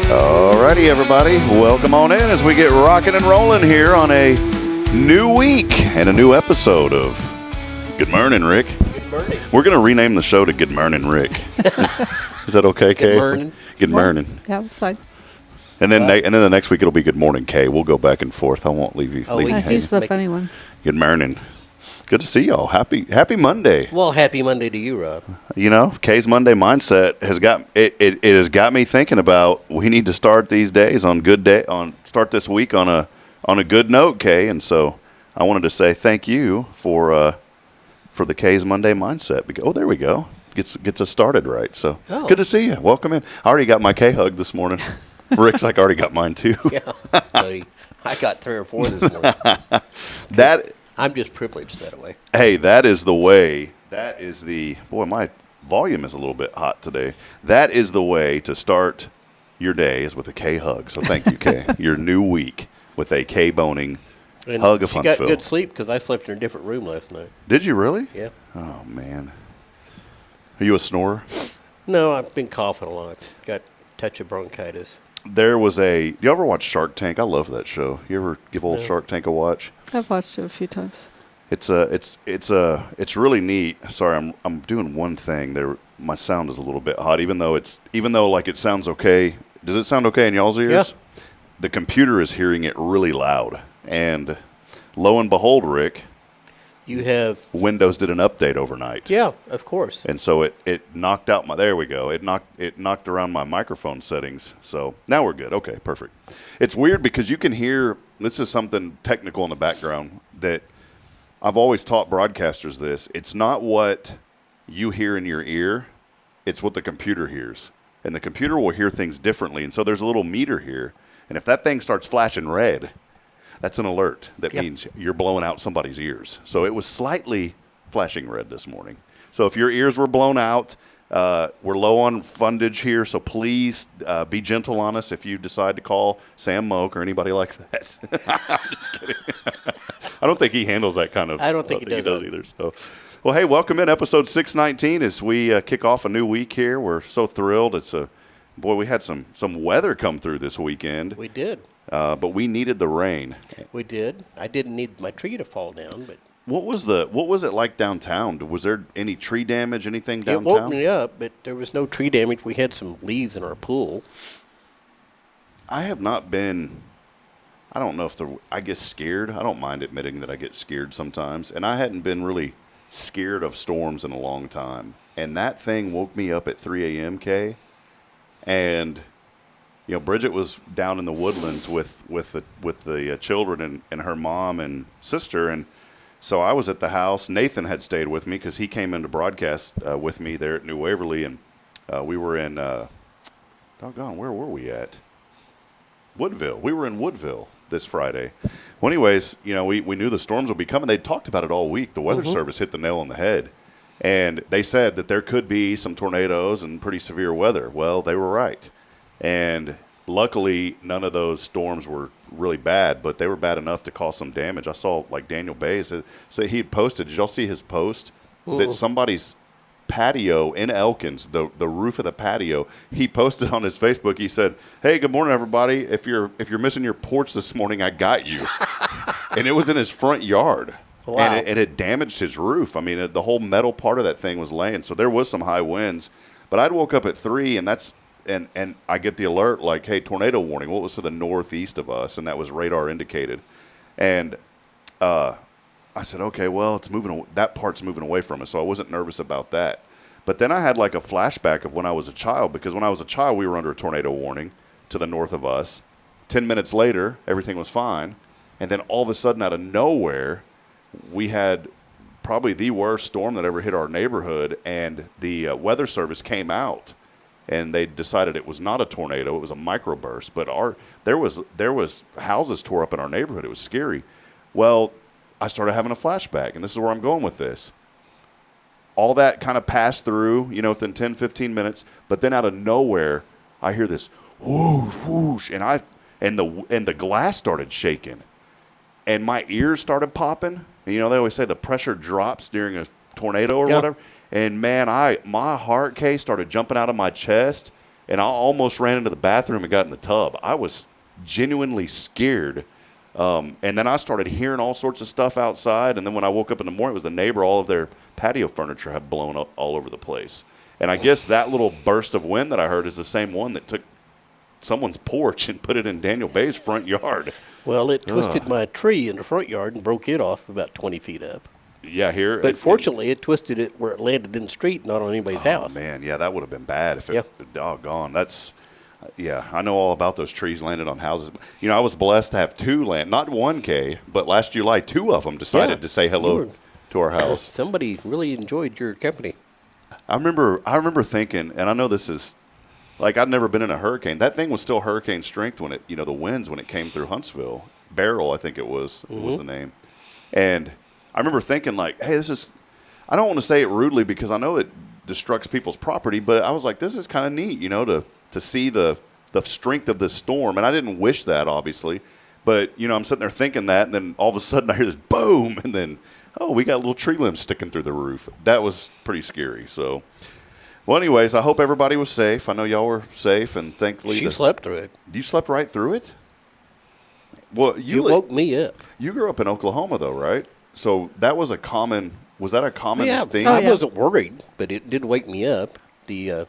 Alrighty, everybody. Welcome on in as we get rocking and rolling here on a new week and a new episode of Good Morning, Rick. Good morning. We're going to rename the show to Good Morning, Rick. Is that okay, Kay? Good morning. Good morning. Yeah, that's fine. And then the next week it'll be Good Morning, Kay. We'll go back and forth. I won't leave you. He's the funny one. Good morning. Good to see y'all. Happy Monday. Well, happy Monday to you, Rob. You know, Kay's Monday mindset has got it has got me thinking about we need to start these days on start this week on a good note, Kay. And so I wanted to say thank you for the Kay's Monday mindset. Oh, there we go. Gets us started right. So Good to see you. Welcome in. I already got my K hug this morning. Rick's like already got mine too. Yeah, buddy. I got 3 or 4 this morning. I'm just privileged that way. Hey, that is the way. That is boy, my volume is a little bit hot today. That is the way to start your day is with a K hug. So thank you, Kay. Your new week with a K Boehning hug of Huntsville. She got good sleep because I slept in a different room last night. Did you really? Yeah. Oh, man. Are you a snorer? No, I've been coughing a lot. Got a touch of bronchitis. There was you ever watch Shark Tank? I love that show. You ever give old Shark Tank a watch? I've watched it a few times. It's really neat. Sorry, I'm doing one thing there. My sound is a little bit hot, even though like it sounds okay. Does it sound okay in y'all's ears? Yeah. The computer is hearing it really loud, and lo and behold, Rick, you have Windows did an update overnight. Yeah, of course. And so it knocked out there we go. It knocked around my microphone settings. So now we're good. Okay, perfect. It's weird because you can hear, this is something technical in the background that I've always taught broadcasters this. It's not what you hear in your ear, it's what the computer hears. And the computer will hear things differently. And so there's a little meter here. And if that thing starts flashing red, that's an alert. That means you're blowing out somebody's ears. So it was slightly flashing red this morning. So if your ears were blown out, we're low on fundage here, so please be gentle on us if you decide to call Sam Moak or anybody like that. I'm just kidding. I don't think he handles that kind of. I don't think he does either. So, well, hey, welcome in episode 619 as we kick off a new week here. We're so thrilled. We had some weather come through this weekend. We did. But we needed the rain. We did. I didn't need my tree to fall down, but what was it like downtown? Was there any tree damage, anything downtown? It woke me up, but there was no tree damage. We had some leaves in our pool. I have not been. I don't know if I get scared. I don't mind admitting that I get scared sometimes, and I hadn't been really scared of storms in a long time. And that thing woke me up at 3 a.m. Kay, and. You know, Bridget was down in the woodlands with the children and her mom and sister, and so I was at the house. Nathan had stayed with me because he came in to broadcast with me there at New Waverly, and we were in doggone, where were we at? Woodville. We were in Woodville this Friday. Well, anyways, you know, we knew the storms would be coming. They talked about it all week. The Weather Service hit the nail on the head, and they said that there could be some tornadoes and pretty severe weather. Well, they were right. And luckily, none of those storms were really bad, but they were bad enough to cause some damage. I saw, like, Daniel Bays say he had posted. Did y'all see his post? That somebody's patio in Elkins, the roof of the patio, he posted on his Facebook. He said, "Hey, good morning, everybody. If you're missing your porch this morning, I got you." And it was in his front yard. Wow. And it had damaged his roof. I mean, the whole metal part of that thing was laying. So there was some high winds. But I'd woke up at 3, and that's – And I get the alert like, hey, tornado warning. What was to the northeast of us? And that was radar indicated. And I said, okay, well, it's moving. That part's moving away from us, so I wasn't nervous about that. But then I had like a flashback of when I was a child, because when I was a child, we were under a tornado warning to the north of us. 10 minutes later, everything was fine. And then all of a sudden, out of nowhere, we had probably the worst storm that ever hit our neighborhood, and the Weather Service came out. And they decided it was not a tornado; it was a microburst. But there was houses tore up in our neighborhood. It was scary. Well, I started having a flashback, and this is where I'm going with this. All that kind of passed through, you know, within 10, 15 minutes. But then out of nowhere, I hear this whoosh, whoosh, and the glass started shaking, and my ears started popping. And, you know, they always say the pressure drops during a tornado or whatever. And, man, my heart case started jumping out of my chest, and I almost ran into the bathroom and got in the tub. I was genuinely scared. And then I started hearing all sorts of stuff outside. And then when I woke up in the morning, it was the neighbor. All of their patio furniture had blown up all over the place. And I guess that little burst of wind that I heard is the same one that took someone's porch and put it in Daniel Bay's front yard. Well, it twisted my tree in the front yard and broke it off about 20 feet up. Yeah, here. But fortunately, it twisted it where it landed in the street, not on anybody's house. Oh, man, yeah, that would have been bad if it, Yeah. doggone. That's, yeah, I know all about those trees landed on houses. You know, I was blessed to have two not one K, but last July, two of them decided Yeah, to say hello to our house. Somebody really enjoyed your company. I remember thinking, and I know this is, like, I'd never been in a hurricane. That thing was still hurricane strength when it, you know, the winds when it came through Huntsville. Beryl, I think it was the name. And I remember thinking, like, hey, this is, I don't want to say it rudely because I know it destructs people's property, but I was like, this is kind of neat, you know, to see the strength of this storm. And I didn't wish that, obviously. But, you know, I'm sitting there thinking that, and then all of a sudden I hear this boom, and then, oh, we got little tree limbs sticking through the roof. That was pretty scary. So, well, anyways, I hope everybody was safe. I know y'all were safe, and thankfully. She slept through it. You slept right through it? Well, You woke me up. You grew up in Oklahoma, though, right? So that was was that a common thing? Oh, I yeah. wasn't worried, but it did wake me up. The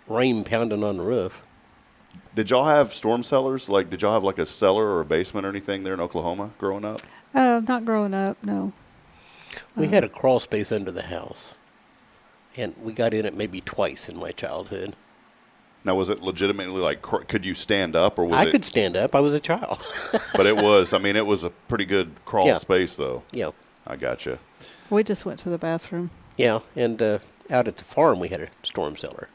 rain pounding on the roof. Did y'all have storm cellars? Like, did y'all have like a cellar or a basement or anything there in Oklahoma growing up? Not growing up, no. We had a crawl space under the house, and we got in it maybe twice in my childhood. Now, was it legitimately like, could you stand up, or was I it? could stand up. I was a child. But it was. I mean, it was a pretty good crawl Yeah. space, though. Yeah. I gotcha. We just went to the bathroom. Yeah, and out at the farm we had a storm cellar.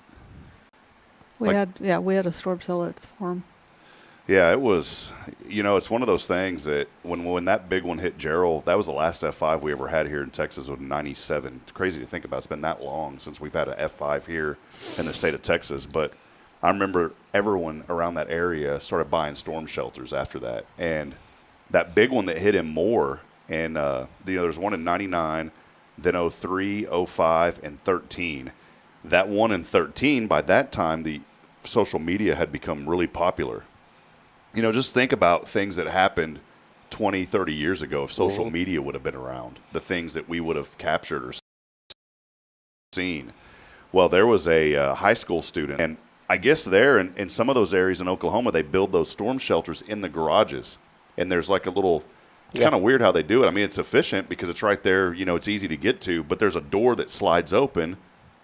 We Like- had a storm cellar at the farm. Yeah, it was. You know, it's one of those things that when that big one hit Gerald, that was the last F5 we ever had here in Texas. Was '97. It's crazy to think about. It's been that long since we've had an F5 here in the state of Texas. But I remember everyone around that area started buying storm shelters after that. And that big one that hit him more, and you know, there's one in '99, then '03, '05, and '13. That one in '13, by that time, the social media had become really popular. You know, just think about things that happened 20, 30 years ago if social media would have been around, the things that we would have captured or seen. Well, there was a high school student, and I guess there in some of those areas in Oklahoma, they build those storm shelters in the garages. And there's like a little, it's kind of weird how they do it. I mean, it's efficient because it's right there, you know, it's easy to get to, but there's a door that slides open.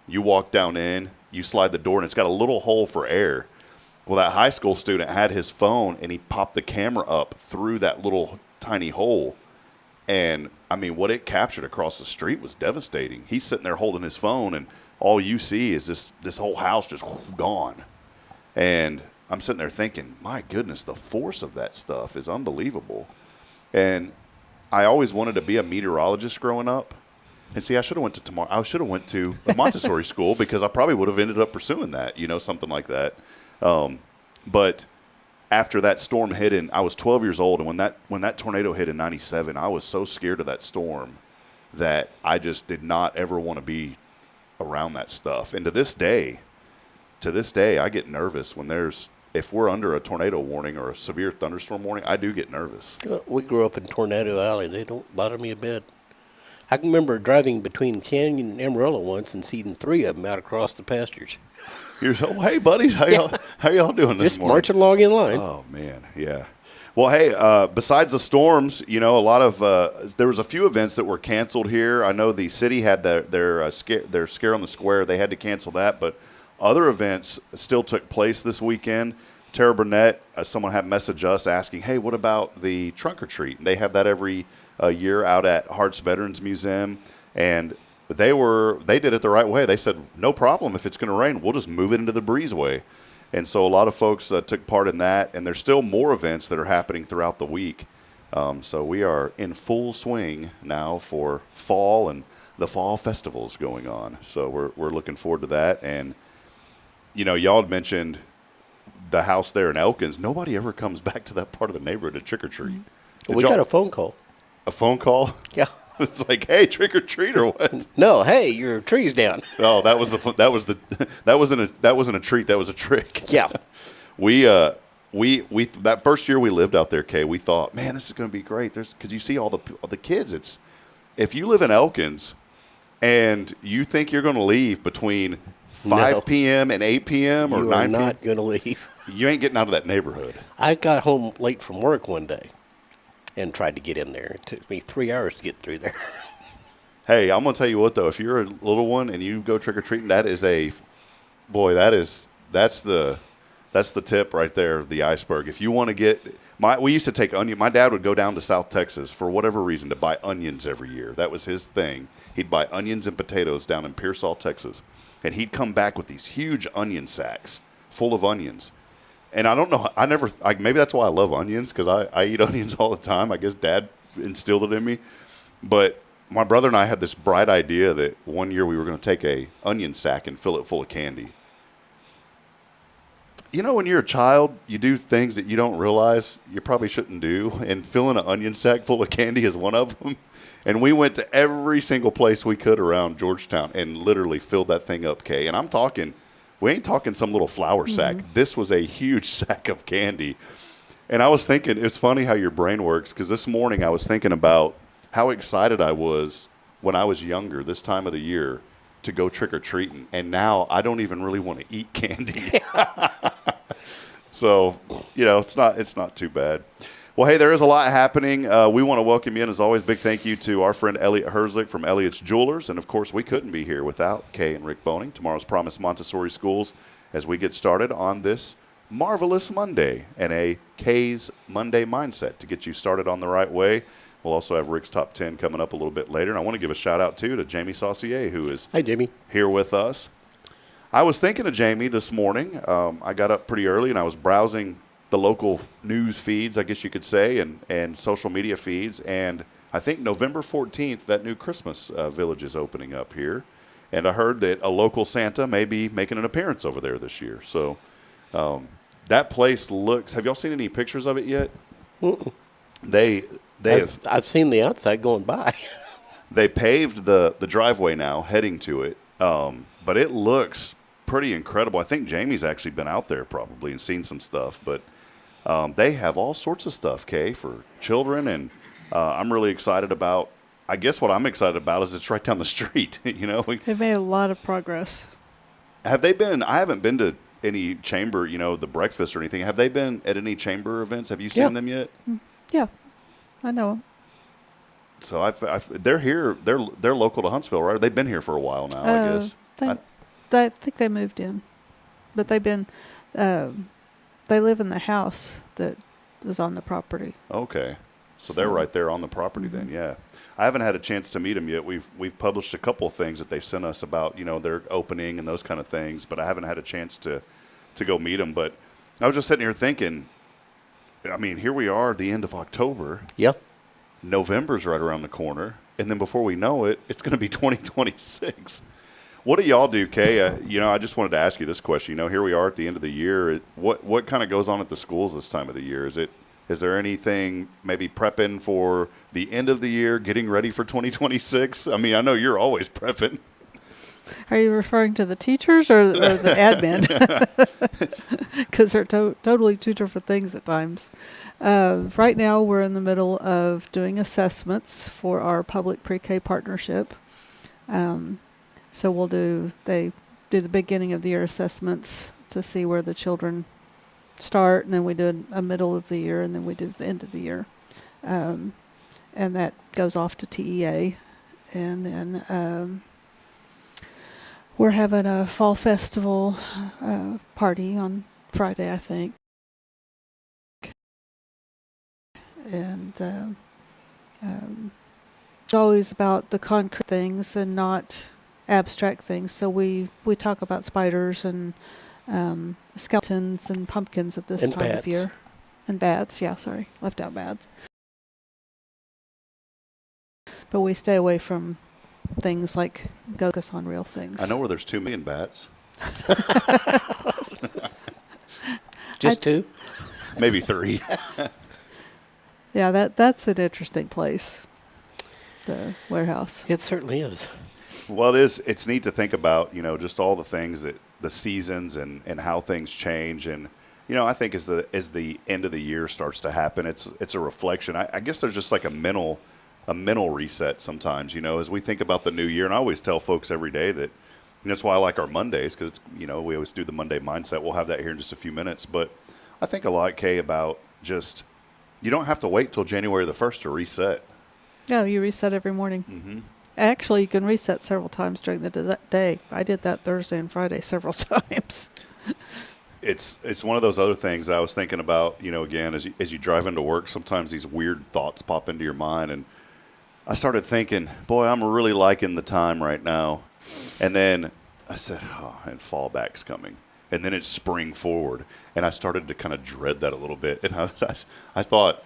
You walk down in, you slide the door, and it's got a little hole for air. Well, that high school student had his phone, and he popped the camera up through that little tiny hole. And, I mean, what it captured across the street was devastating. He's sitting there holding his phone, and all you see is this whole house just gone. And I'm sitting there thinking, my goodness, the force of that stuff is unbelievable. And I always wanted to be a meteorologist growing up. And see, I should have went to a Montessori school because I probably would have ended up pursuing that, you know, something like that. But after that storm hit, and I was 12 years old, and when that tornado hit in '97, I was so scared of that storm that I just did not ever want to be around that stuff. And to this day, I get nervous if we're under a tornado warning or a severe thunderstorm warning. I do get nervous. We grew up in Tornado Alley. They don't bother me a bit. I can remember driving between Canyon and Amarillo once and seeing 3 of them out across the pastures. You're so, hey, buddies, how y'all doing this Just morning? marching along in line. Oh, man, yeah. Well, hey, besides the storms, you know, a lot of there was a few events that were canceled here. I know the city had their Scare on the Square. They had to cancel that, but other events still took place this weekend. Tara Burnett, someone had messaged us asking, hey, what about the trunk or treat? They have that every year out at Hart's Veterans Museum, and they did it the right way. They said, no problem. If it's going to rain, we'll just move it into the breezeway. And so a lot of folks took part in that, and there's still more events that are happening throughout the week. So we are in full swing now for fall and the fall festivals going on. So we're looking forward to that. And, you know, y'all had mentioned the house there in Elkins. Nobody ever comes back to that part of the neighborhood to trick or treat. We got a phone call. A phone call? Yeah. It's like, hey, trick or treat or what? No, hey, your tree's down. Oh, that wasn't a treat. That was a trick. Yeah. We that first year we lived out there, Kay, we thought, man, this is going to be great. Because you see all the kids. It's if you live in Elkins and you think you're going to leave between 5 p.m. and 8 p.m. or You 9 are p.m., not going to leave. you ain't getting out of that neighborhood. I got home late from work one day and tried to get in there. It took me 3 hours to get through there. Hey, I'm going to tell you what, though. If you're a little one and you go trick-or-treating, that's the tip right there, the iceberg. If you want to get we used to take onion. My dad would go down to South Texas for whatever reason to buy onions every year. That was his thing. He'd buy onions and potatoes down in Pearsall, Texas, and he'd come back with these huge onion sacks full of onions. And I don't know. Maybe that's why I love onions, because I eat onions all the time. I guess Dad instilled it in me. But my brother and I had this bright idea that one year we were going to take a onion sack and fill it full of candy. You know, when you're a child, you do things that you don't realize you probably shouldn't do, and filling an onion sack full of candy is one of them. And we went to every single place we could around Georgetown and literally filled that thing up, Kay. And we ain't talking some little flour sack. This was a huge sack of candy. And I was thinking, it's funny how your brain works, because this morning I was thinking about how excited I was when I was younger, this time of the year, to go trick-or-treating. And now I don't even really want to eat candy. So, it's not too bad. Well, hey, there is a lot happening. We want to welcome you in, as always. Big thank you to our friend Elliot Herzlich from Elliot's Jewelers. And, of course, we couldn't be here without Kay and Rick Boehning, tomorrow's Promise Montessori Schools, as we get started on this marvelous Monday and a Kay's Monday mindset to get you started on the right way. We'll also have Rick's Top 10 coming up a little bit later. And I want to give a shout-out, too, to Jamie Saucier, who is Hi, Jamie. Here with us. I was thinking of Jamie this morning. I got up pretty early, and I was browsing the local news feeds, I guess you could say, and social media feeds. And I think November 14th, that new Christmas village is opening up here. And I heard that a local Santa may be making an appearance over there this year. So that place looks – have y'all seen any pictures of it yet? I've seen the outside going by. They paved the driveway now heading to it, but it looks pretty incredible. I think Jamie's actually been out there probably and seen some stuff, but they have all sorts of stuff, Kay, for children, and I'm really excited about – I guess what I'm excited about is it's right down the street. They've made a lot of progress. Have they been – I haven't been to any chamber, the breakfast or anything. Have they been at any chamber events? Have you seen them yet? Yeah, I know them. So they're here. They're local to Huntsville, right? They've been here for a while now, I guess. I think they moved in, but they've been. They live in the house that is on the property. Okay, so they're right there on the property then. Yeah, I haven't had a chance to meet them yet. We've published a couple of things that they've sent us about their opening and those kind of things, but I haven't had a chance to go meet them. But I was just sitting here thinking. I mean, here we are at the end of October. Yeah. November's right around the corner, and then before we know it, it's going to be 2026. What do y'all do, Kay? I just wanted to ask you this question. Here we are at the end of the year. What kind of goes on at the schools this time of the year? Is there anything maybe prepping for the end of the year, getting ready for 2026? I mean, I know you're always prepping. Are you referring to the teachers or the admin? Because they're totally two different things at times. Right now, we're in the middle of doing assessments for our public pre-K partnership. So they do the beginning of the year assessments to see where the children start, and then we do a middle of the year, and then we do the end of the year. And that goes off to TEA. And then we're having a fall festival party on Friday, I think. And it's always about the concrete things and not abstract things. So we talk about spiders and skeletons and pumpkins at this and time bats. of year. And bats, left out bats. But we stay away from things like focus on real things. I know where there's 2 million bats. Just 2? Maybe 3. Yeah, that's an interesting place. the warehouse. It certainly is. Well, it's neat to think about, just all the things that the seasons and how things change. And, I think as the end of the year starts to happen, it's a reflection. I guess there's just like a mental reset sometimes, as we think about the new year. And I always tell folks every day that, that's why I like our Mondays, because, we always do the Monday mindset. We'll have that here in just a few minutes. But I think a lot, Kay, about just, you don't have to wait till January the 1st to reset. No, you reset every morning. Mm-hmm. Actually, you can reset several times during the day. I did that Thursday and Friday several times. It's one of those other things I was thinking about, again, as you drive into work, sometimes these weird thoughts pop into your mind. And I started thinking, boy, I'm really liking the time right now. And then I said, and fallback's coming. And then it's spring forward. And I started to kind of dread that a little bit. And I thought,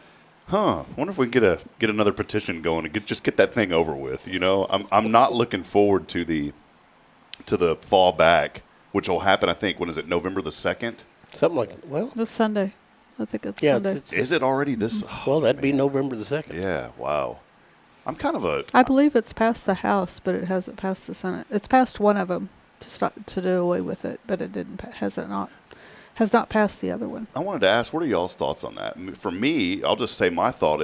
I wonder if we can get another petition going and just get that thing over with. I'm not looking forward to the fallback, which will happen, I think, when is it, November the 2nd? Something like that. Well, It's Sunday. I think it's yeah, Sunday. Is it already this? well, that'd be November the 2nd. Yeah, wow. I'm kind of I believe it's passed the House, but it hasn't passed the Senate. It's passed one of them to do away with it, but it has not passed the other one. I wanted to ask, what are y'all's thoughts on that? For me, I'll just say my thought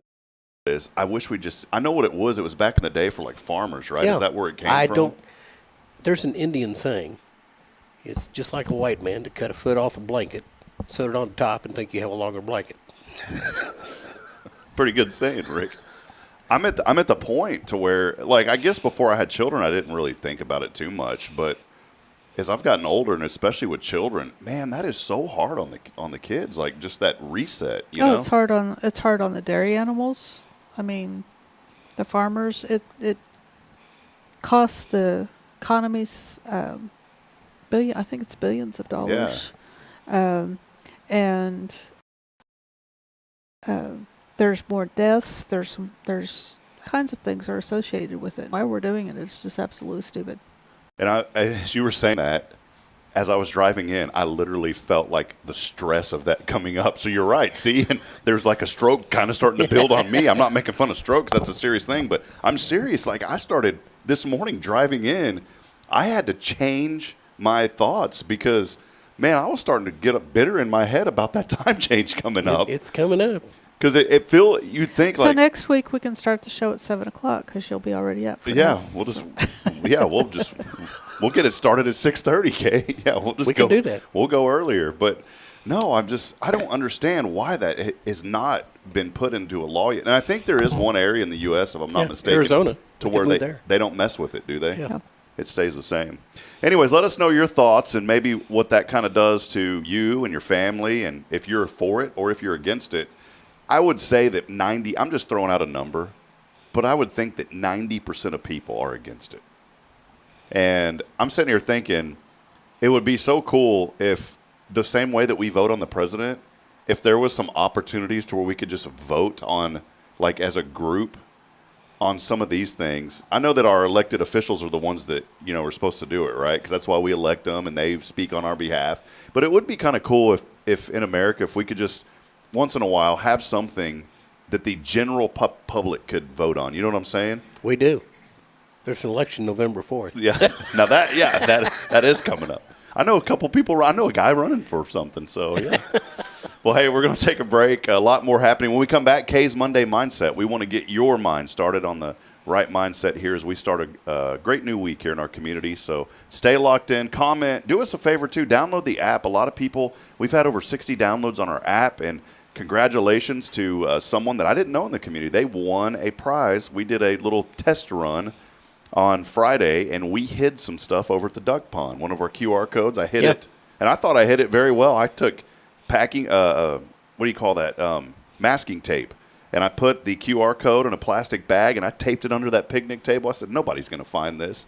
is I wish I know what it was. It was back in the day for like farmers, right? Yeah. Is that where it came from? There's an Indian saying, it's just like a white man to cut a foot off a blanket, set it on top, and think you have a longer blanket. Pretty good saying, Rick. I'm at the point to where, like, I guess before I had children, I didn't really think about it too much, but as I've gotten older, and especially with children, man, that is so hard on the kids. Like, just that reset, you know? It's hard on the dairy animals. I mean, the farmers. It costs the economies I think it's billions of dollars. And there's more deaths. There's kinds of things are associated with it. Why we're doing it is just absolutely stupid. And as you were saying that, as I was driving in, I literally felt like the stress of that coming up. So you're right. See, and there's like a stroke kind of starting to build on me. I'm not making fun of strokes. That's a serious thing. But I'm serious. Like, I started this morning driving in, I had to change my thoughts because, man, I was starting to get bitter in my head about that time change coming up. It's coming up. Because you think So like. next week we can start the show at 7:00 because you'll be already up. For Yeah, that. we'll get it started at 6:30. Okay, yeah, we can do that. We'll go earlier, but no, I don't understand why that has not been put into a law yet. And I think there is one area in the U.S., if I'm not mistaken, Arizona, to where they don't mess with it, do they? Yeah. It stays the same. Anyways, let us know your thoughts and maybe what that kind of does to you and your family, and if you're for it or if you're against it. I would say that I'm just throwing out a number, but I would think that 90% of people are against it. And I'm sitting here thinking it would be so cool if the same way that we vote on the president, if there was some opportunities to where we could just vote on, like as a group, on some of these things. I know that our elected officials are the ones that, are supposed to do it, right? Because that's why we elect them and they speak on our behalf. But it would be kind of cool if in America, if we could just once in a while have something that the general public could vote on. You know what I'm saying? We do. There's an election November 4th. Yeah. Now that is coming up. I know a couple people. I know a guy running for something. So yeah. Well, hey, we're going to take a break. A lot more happening when we come back. Kay's Monday Mindset. We want to get your mind started on the right mindset here as we start a great new week here in our community. So stay locked in. Comment. Do us a favor too. Download the app. A lot of people. We've had over 60 downloads on our app, and congratulations to someone that I didn't know in the community. They won a prize. We did a little test run on Friday, and we hid some stuff over at the duck pond. One of our QR codes, I hid it, and I thought I hid it very well. I took packing, what do you call that, masking tape, and I put the QR code in a plastic bag, and I taped it under that picnic table. I said, nobody's going to find this.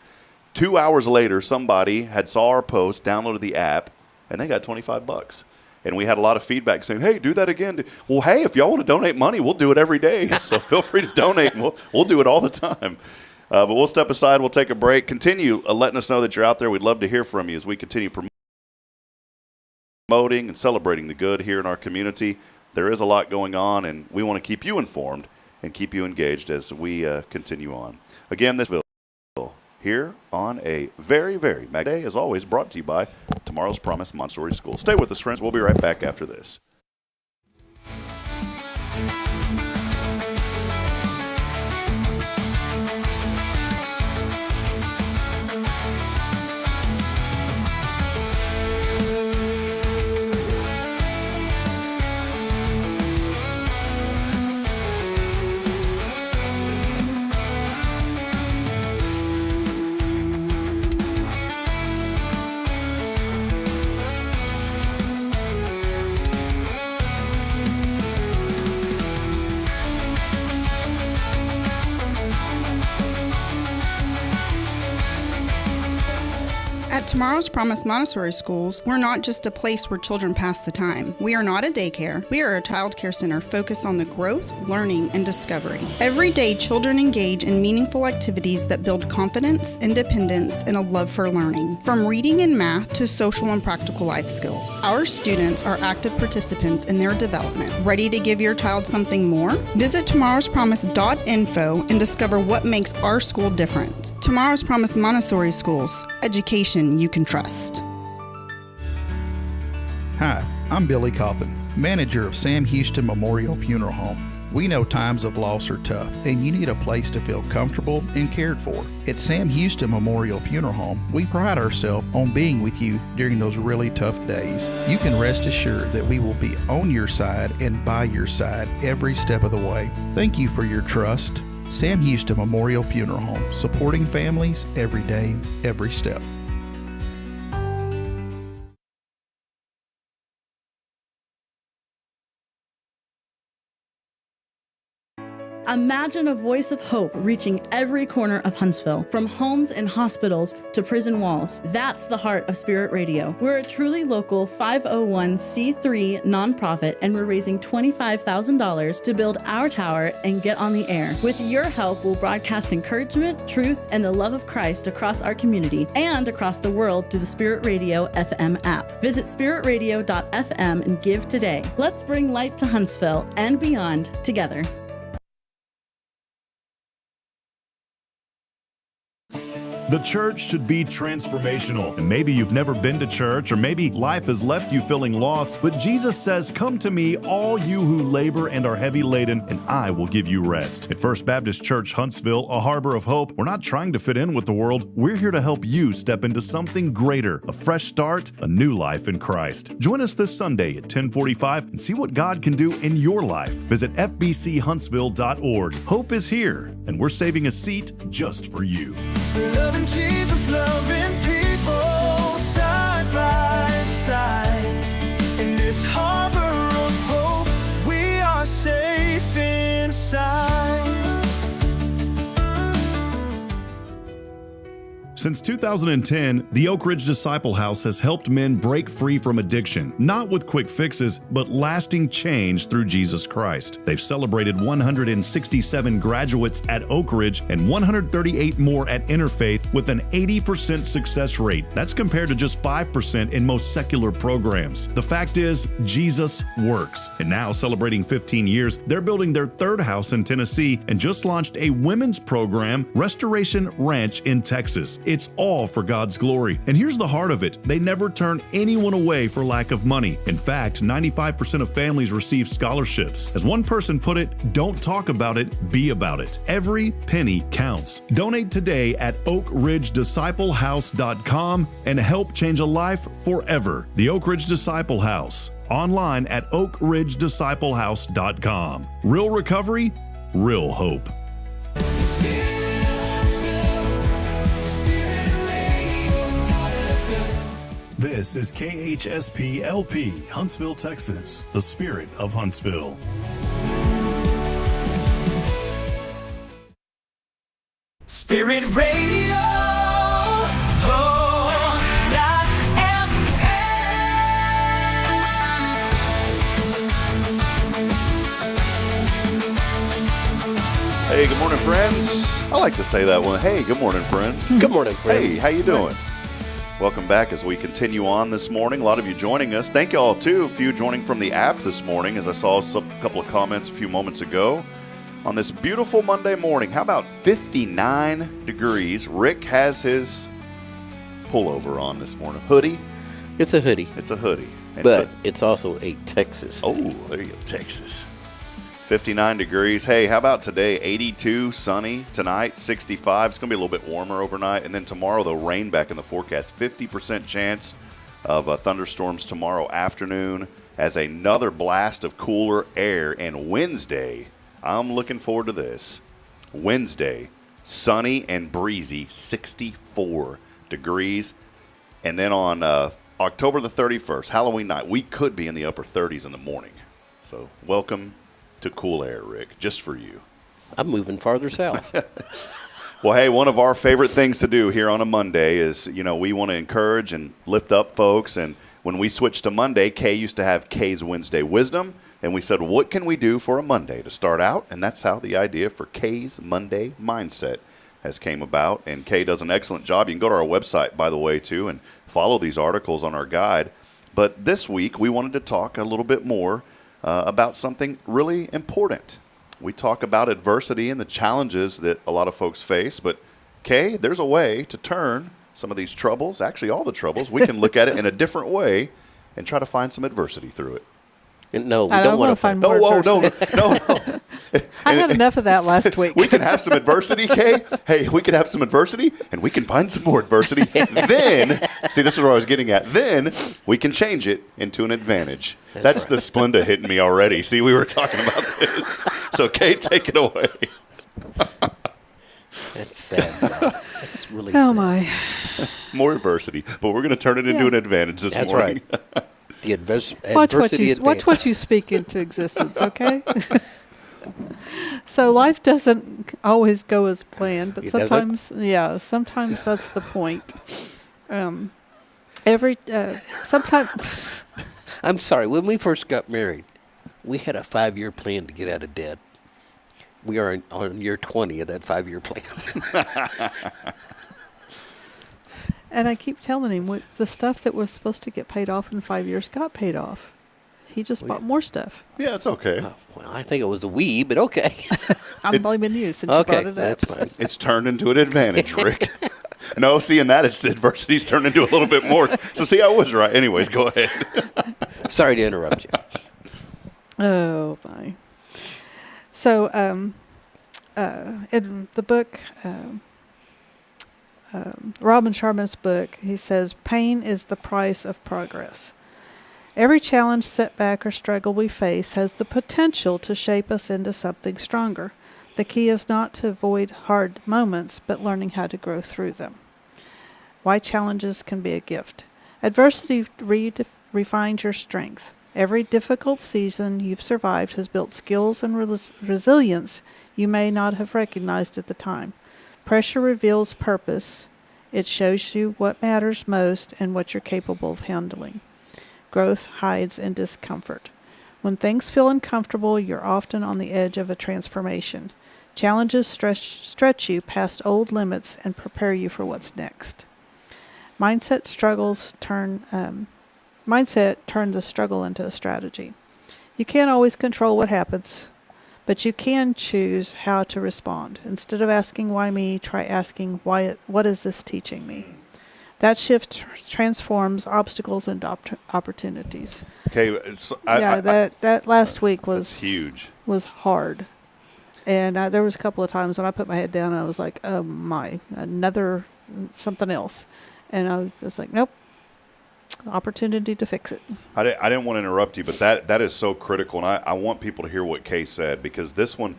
2 hours later, somebody had saw our post, downloaded the app, and they got $25. And we had a lot of feedback saying, hey, do that again. Well, hey, if y'all want to donate money, we'll do it every day. So feel free to donate, and we'll do it all the time. But we'll step aside. We'll take a break. Continue letting us know that you're out there. We'd love to hear from you as we continue promoting and celebrating the good here in our community. There is a lot going on, and we want to keep you informed and keep you engaged as we continue on. Again, this here on a very, very mag day, as always, brought to you by Tomorrow's Promise Montessori School. Stay with us, friends. We'll be right back after this. At Tomorrow's Promise Montessori Schools, we're not just a place where children pass the time. We are not a daycare. We are a child care center focused on the growth, learning, and discovery. Every day, children engage in meaningful activities that build confidence, independence, and a love for learning. From reading and math to social and practical life skills, our students are active participants in their development. Ready to give your child something more? Visit tomorrowspromise.info and discover what makes our school different. Tomorrow's Promise Montessori Schools. Education you can trust. Hi, I'm Billy Cawthon, manager of Sam Houston Memorial Funeral Home. We know times of loss are tough, and you need a place to feel comfortable and cared for. At Sam Houston Memorial Funeral Home, we pride ourselves on being with you during those really tough days. You can rest assured that we will be on your side and by your side every step of the way. Thank you for your trust. Sam Houston Memorial Funeral Home, supporting families every day, every step. Imagine a voice of hope reaching every corner of Huntsville, from homes and hospitals to prison walls. That's the heart of Spirit Radio. We're a truly local 501c3 nonprofit, and we're raising $25,000 to build our tower and get on the air. With your help, we'll broadcast encouragement, truth, and the love of Christ across our community and across the world through the Spirit Radio FM app. Visit spiritradio.fm and give today. Let's bring light to Huntsville and beyond together. The church should be transformational. And maybe you've never been to church, or maybe life has left you feeling lost, but Jesus says, "Come to me, all you who labor and are heavy laden, and I will give you rest." At First Baptist Church Huntsville, a harbor of hope, we're not trying to fit in with the world. We're here to help you step into something greater, a fresh start, a new life in Christ. Join us this Sunday at 10:45 and see what God can do in your life. Visit fbchuntsville.org. Hope is here, and we're saving a seat just for you. Loving Jesus, loving people side by side. In this harbor of hope, we are safe inside. Since 2010, the Oak Ridge Disciple House has helped men break free from addiction, not with quick fixes, but lasting change through Jesus Christ. They've celebrated 167 graduates at Oak Ridge and 138 more at Interfaith with an 80% success rate. That's compared to just 5% in most secular programs. The fact is, Jesus works. And now, celebrating 15 years, they're building their third house in Tennessee and just launched a women's program, Restoration Ranch in Texas. It's all for God's glory. And here's the heart of it. They never turn anyone away for lack of money. In fact, 95% of families receive scholarships. As one person put it, don't talk about it, be about it. Every penny counts. Donate today at oakridgedisciplehouse.com and help change a life forever. The Oak Ridge Disciple House. Online at oakridgedisciplehouse.com. Real recovery, real hope. This is KHSP LP, Huntsville, Texas, the spirit of Huntsville. Spirit Radio. Hey, good morning, friends. I like to say that one. Hey, good morning, friends. Good morning, friends. Hey, how you doing? Welcome back as we continue on this morning. A lot of you joining us. Thank you all, too, a few joining from the app this morning, as I saw a couple of comments a few moments ago. on this beautiful Monday morning. How about 59 degrees? Rick has his pullover on this morning. Hoodie? It's a hoodie. It's a hoodie. And But it's also a Texas. oh, there you go, Texas. 59 degrees. Hey, how about today? 82, sunny. Tonight, 65. It's going to be a little bit warmer overnight. And then tomorrow, though, rain back in the forecast. 50% chance of thunderstorms tomorrow afternoon as another blast of cooler air. And Wednesday, I'm looking forward to this. Wednesday, sunny and breezy, 64 degrees. And then on October the 31st, Halloween night, we could be in the upper 30s in the morning. So welcome to cool air, Rick, just for you. I'm moving farther south. Well, hey, one of our favorite things to do here on a Monday is, we want to encourage and lift up folks. And when we switched to Monday, Kay used to have Kay's Wednesday Wisdom. And we said, what can we do for a Monday to start out? And that's how the idea for Kay's Monday Mindset has came about. And Kay does an excellent job. You can go to our website, by the way, too, and follow these articles on our guide. But this week, we wanted to talk a little bit more about something really important. We talk about adversity and the challenges that a lot of folks face. But, Kay, there's a way to turn some of these troubles, actually all the troubles, we can look at it in a different way and try to find some adversity through it. No, we I don't want to find find. more No. I had enough of that last week. We can have some adversity, Kay. Hey, we can have some adversity, and we can find some more adversity. Then, see, this is where I was getting at. Then we can change it into an advantage. That's right. The Splenda hitting me already. See, we were talking about this. So, Kay, take it away. That's sad. That's really sad. Oh, my. More adversity, but we're going to turn it into an advantage this That's morning. Right. The adversity Watch advantage. what you speak into existence, okay? So life doesn't always go as planned, but It sometimes that's the point. Sometimes. I'm sorry. When we first got married, we had a 5-year plan to get out of debt. We are on year 20 of that 5-year plan. And I keep telling him the stuff that was supposed to get paid off in 5 years got paid off. He just bought more stuff. Yeah, it's okay. Well, I think it was a we, but okay. I'm blaming you since you brought it up. That's fine. It's turned into an advantage, Rick. No, seeing that, it's adversity's turned into a little bit more. So, see, I was right. Anyways, go ahead. Sorry to interrupt you. Oh, my. So, in the book, Robin Sharma's book, he says, pain is the price of progress. Every challenge, setback, or struggle we face has the potential to shape us into something stronger. The key is not to avoid hard moments, but learning how to grow through them. Why challenges can be a gift. Adversity refines your strength. Every difficult season you've survived has built skills and resilience you may not have recognized at the time. Pressure reveals purpose. It shows you what matters most and what you're capable of handling. Growth hides in discomfort. When things feel uncomfortable, you're often on the edge of a transformation. Challenges stretch you past old limits and prepare you for what's next. Mindset turns a struggle into a strategy. You can't always control what happens, but you can choose how to respond. Instead of asking why me, try asking what is this teaching me? That shift transforms obstacles into opportunities. Okay, that last week was huge. Was hard, and there was a couple of times when I put my head down, and I was like, "Oh my, another something else," and I was like, "Nope, opportunity to fix it." I didn't want to interrupt you, but that is so critical, and I want people to hear what Kay said, because this one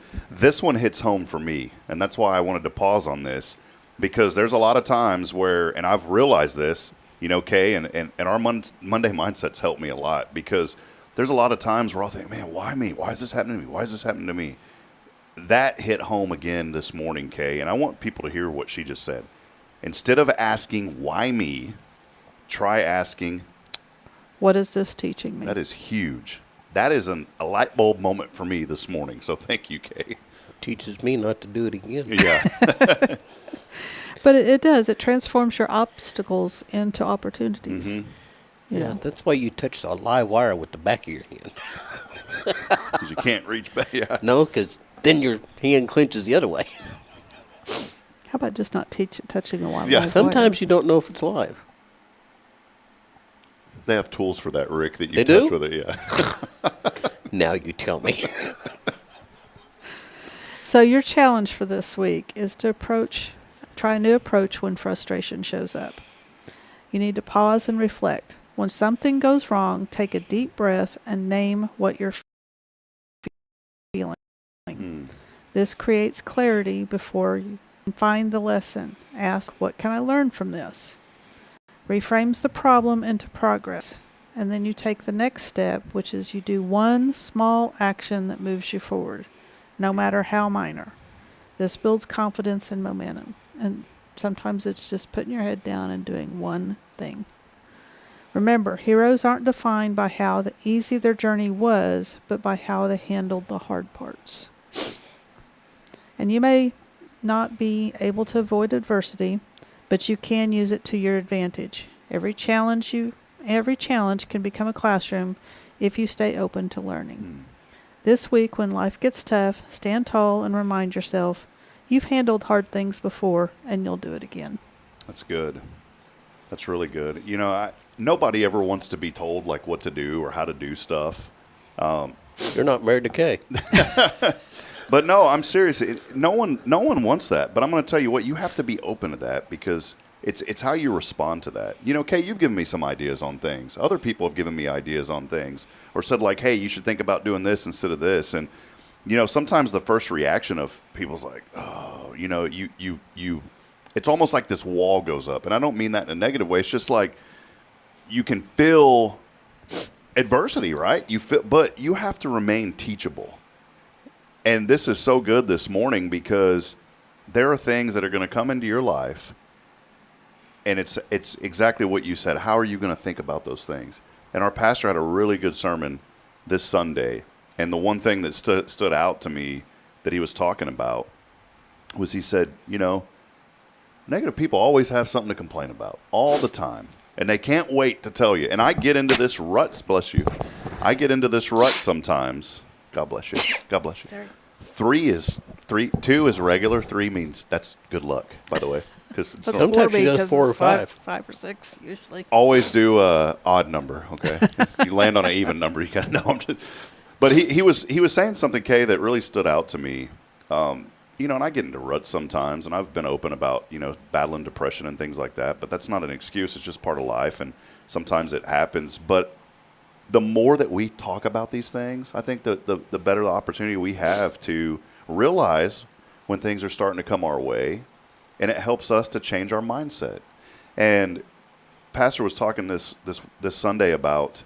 hits home for me, and that's why I wanted to pause on this. Because there's a lot of times where, and I've realized this, Kay, and our Monday mindsets help me a lot, because there's a lot of times where I'll think, man, why me? Why is this happening to me? Why is this happening to me? That hit home again this morning, Kay, and I want people to hear what she just said. Instead of asking, why me, try asking, what is this teaching me? That is huge. That is a light bulb moment for me this morning, so thank you, Kay. Teaches me not to do it again. Yeah. But it does. It transforms your obstacles into opportunities. Mm-hmm. Yeah, that's why you touch a live wire with the back of your hand. Because you can't reach back. Yeah. No, because then your hand clenches the other way. How about just not touching the live Yeah. wire? Sometimes you don't know if it's live. They have tools for that, Rick, that you They touch do? with it. Yeah. Now you tell me. So your challenge for this week is to try a new approach when frustration shows up. You need to pause and reflect. When something goes wrong, take a deep breath and name what you're feeling. This creates clarity before you find the lesson. Ask, what can I learn from this? Reframes the problem into progress. And then you take the next step, which is you do one small action that moves you forward, no matter how minor. This builds confidence and momentum. And sometimes it's just putting your head down and doing one thing. Remember, heroes aren't defined by how easy their journey was, but by how they handled the hard parts. And you may not be able to avoid adversity, but you can use it to your advantage. Every challenge can become a classroom if you stay open to learning. This week, when life gets tough, stand tall and remind yourself you've handled hard things before and you'll do it again. That's good. That's really good. You know, nobody ever wants to be told like what to do or how to do stuff. You're not married to Kay. But no, I'm serious. No one wants that. But I'm going to tell you what, you have to be open to that because it's how you respond to that. You know, Kay, you've given me some ideas on things. Other people have given me ideas on things or said like, hey, you should think about doing this instead of this. And, you know, sometimes the first reaction of people's like, oh, you know, you it's almost like this wall goes up. And I don't mean that in a negative way. It's just like you can feel adversity, right? But you have to remain teachable. And this is so good this morning because there are things that are going to come into your life, and it's exactly what you said. How are you going to think about those things? And our pastor had a really good sermon this Sunday, and the one thing that stood out to me that he was talking about was he said, you know, negative people always have something to complain about all the time, and they can't wait to tell you. And I get into this rut, bless you. I get into this rut sometimes. God bless you. God bless you. Sorry. 2 is regular. 3 means that's good luck, by the way. Because That's Sometimes 4 she does because 4 or it's 5. 5 or 6 usually. always do a odd number, okay? If you land on an even number, you kind of know. But he was saying something, Kay, that really stood out to me. You know, and I get into ruts sometimes, and I've been open about, you know, battling depression and things like that. But that's not an excuse. It's just part of life, and sometimes it happens. But the more that we talk about these things, I think the better the opportunity we have to realize when things are starting to come our way, and it helps us to change our mindset. And Pastor was talking this Sunday about,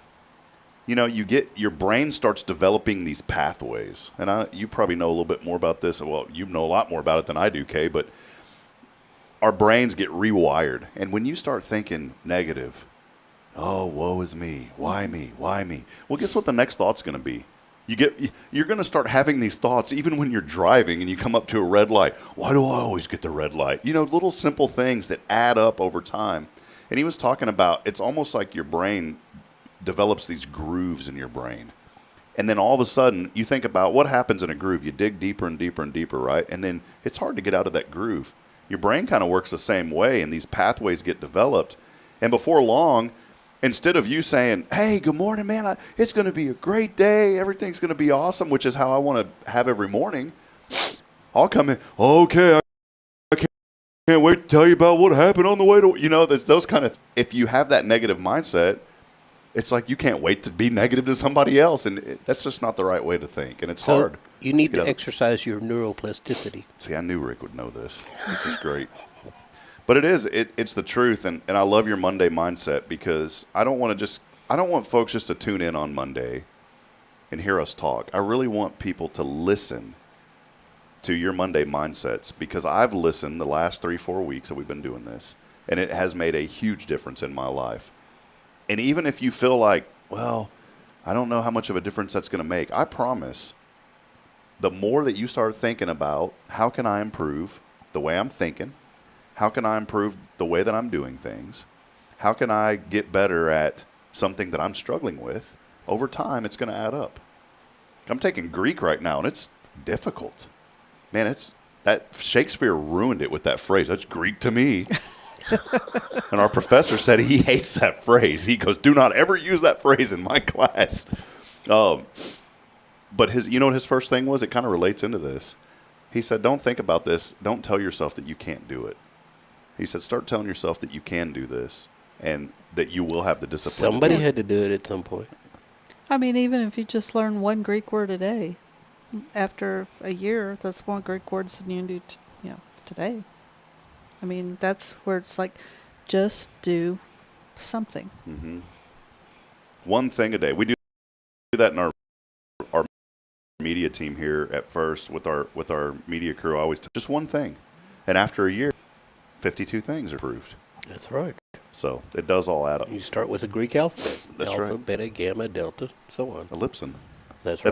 you know, your brain starts developing these pathways, and you probably know a little bit more about this. Well, you know a lot more about it than I do, Kay, but our brains get rewired, and when you start thinking negative, oh, woe is me. Why me? Why me? Well, guess what the next thought's going to be? You're going to start having these thoughts even when you're driving and you come up to a red light. Why do I always get the red light? You know, little simple things that add up over time. And he was talking about it's almost like your brain develops these grooves in your brain. And then all of a sudden, you think about what happens in a groove. You dig deeper and deeper and deeper, right? And then it's hard to get out of that groove. Your brain kind of works the same way, and these pathways get developed. And before long, instead of you saying, hey, good morning, man, it's going to be a great day, everything's going to be awesome, which is how I want to have every morning, I'll come in, okay, I can't wait to tell you about what happened on the way to, you know, there's those kind of, if you have that negative mindset, it's like you can't wait to be negative to somebody else, and that's just not the right way to think, and it's hard. You need to exercise your neuroplasticity. See, I knew Rick would know this. This is great. But it's the truth, and I love your Monday mindset because I don't want folks just to tune in on Monday and hear us talk. I really want people to listen to your Monday mindsets because I've listened the last 3-4 weeks that we've been doing this, and it has made a huge difference in my life. And even if you feel like, well, I don't know how much of a difference that's going to make, I promise the more that you start thinking about how can I improve the way I'm thinking, how can I improve the way that I'm doing things, how can I get better at something that I'm struggling with, over time it's going to add up. I'm taking Greek right now, and it's difficult. Man, that Shakespeare ruined it with that phrase. That's Greek to me. And our professor said he hates that phrase. He goes, do not ever use that phrase in my class. But you know what his first thing was? It kind of relates into this. He said, don't think about this. Don't tell yourself that you can't do it. He said, start telling yourself that you can do this and that you will have the discipline. Somebody had to do it at some point. I mean, even if you just learn one Greek word a day, after a year, that's more Greek words than you do, today. I mean, that's where it's like, just do something. Mm-hmm. One thing a day. We do that in our media team here at First with our media crew. I always just one thing, and after a year, 52 things are proved. That's right. So it does all add up. You start with a Greek alphabet. That's Alpha, right. beta, gamma, delta, so on. Ellipson. That's right.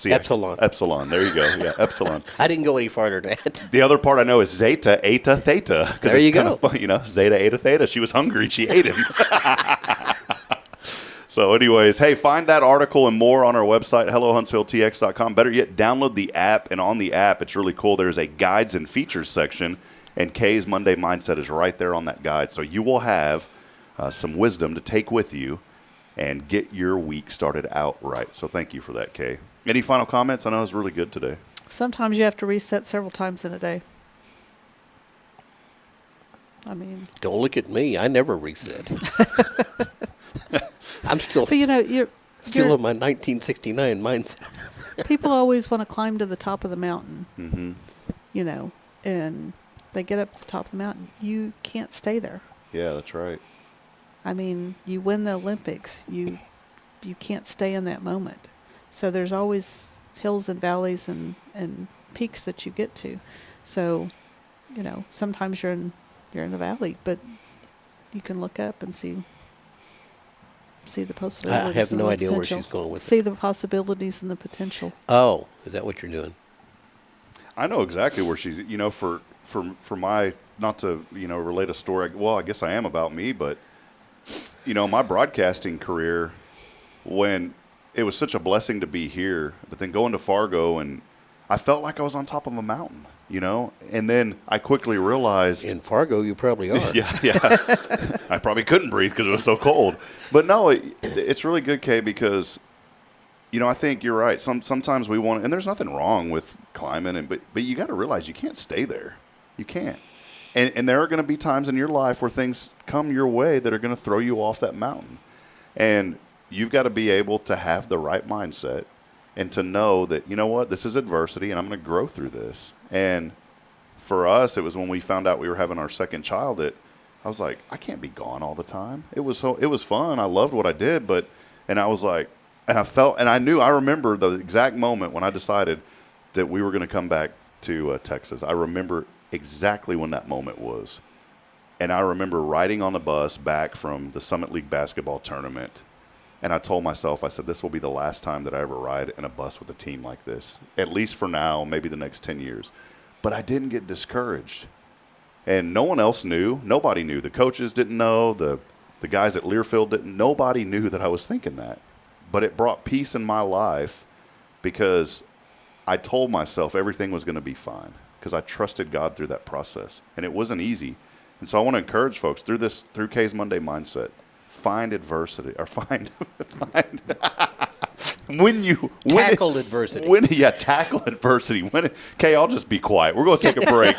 Epsilon. Epsilon. There you go. Yeah, epsilon. I didn't go any farther than that. The other part I know is zeta, eta, theta. There you go. Fun, zeta, eta, theta. She was hungry. She ate him. So anyways, hey, find that article and more on our website, hellohuntsvilletx.com. Better yet, download the app. And on the app, it's really cool. There's a guides and features section. And Kay's Monday Mindset is right there on that guide. So you will have some wisdom to take with you and get your week started out right. So thank you for that, Kay. Any final comments? I know it was really good today. Sometimes you have to reset several times in a day. I mean, Don't look at me. I never reset. I'm still but you're in my 1969 mindset. people always want to climb to the top of the mountain, Mm-hmm. And they get up to the top of the mountain. You can't stay there. Yeah, that's right. I mean, you win the Olympics. You can't stay in that moment. So there's always hills and valleys and peaks that you get to. So, sometimes you're in a valley, but you can look up and see the possibilities. I have and no the idea where potential. she's going with See it. the possibilities and the potential. Oh, is that what you're doing? I know exactly where she's, for my, not to, relate a story. Well, I guess I am about me, but, my broadcasting career, when it was such a blessing to be here, but then going to Fargo and I felt like I was on top of a mountain, and then I quickly realized. In Fargo, you probably are. Yeah. I probably couldn't breathe because it was so cold. But no, it's really good, Kay, because, I think you're right. Sometimes we want, and there's nothing wrong with climbing, but you got to realize you can't stay there. You can't. And there are going to be times in your life where things come your way that are going to throw you off that mountain. And you've got to be able to have the right mindset and to know that, this is adversity and I'm going to grow through this. And for us, it was when we found out we were having our second child that I was like, I can't be gone all the time. It was fun. I loved what I did, and I was like, and I felt, and I remember the exact moment when I decided that we were going to come back to Texas. I remember exactly when that moment was. And I remember riding on the bus back from the Summit League basketball tournament. And I told myself, I said, this will be the last time that I ever ride in a bus with a team like this, at least for now, maybe the next 10 years. But I didn't get discouraged. And no one else knew. Nobody knew. The coaches didn't know. The guys at Learfield didn't. Nobody knew that I was thinking that. But it brought peace in my life because I told myself everything was going to be fine because I trusted God through that process. And it wasn't easy. And so I want to encourage folks through Kay's Monday Mindset, find adversity or find Tackle adversity. Tackle adversity. Kay, I'll just be quiet. We're going to take a break.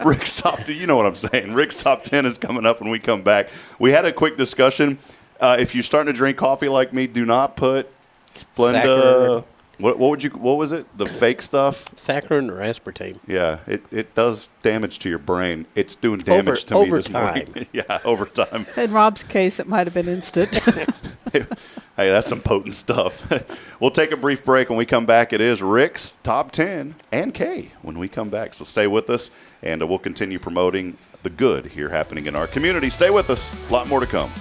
Rick's top, you know what I'm saying. Rick's top 10 is coming up when we come back. We had a quick discussion. If you're starting to drink coffee like me, do not put Splenda. What was it? The fake stuff? Saccharin or aspartame. Yeah, it does damage to your brain. It's doing damage to me this time. morning. Yeah, over time. In Rob's case, it might have been instant. Hey, that's some potent stuff. We'll take a brief break. When we come back, it is Rick's Top 10 and Kay when we come back. So stay with us, and we'll continue promoting the good here happening in our community. Stay with us. A lot more to come.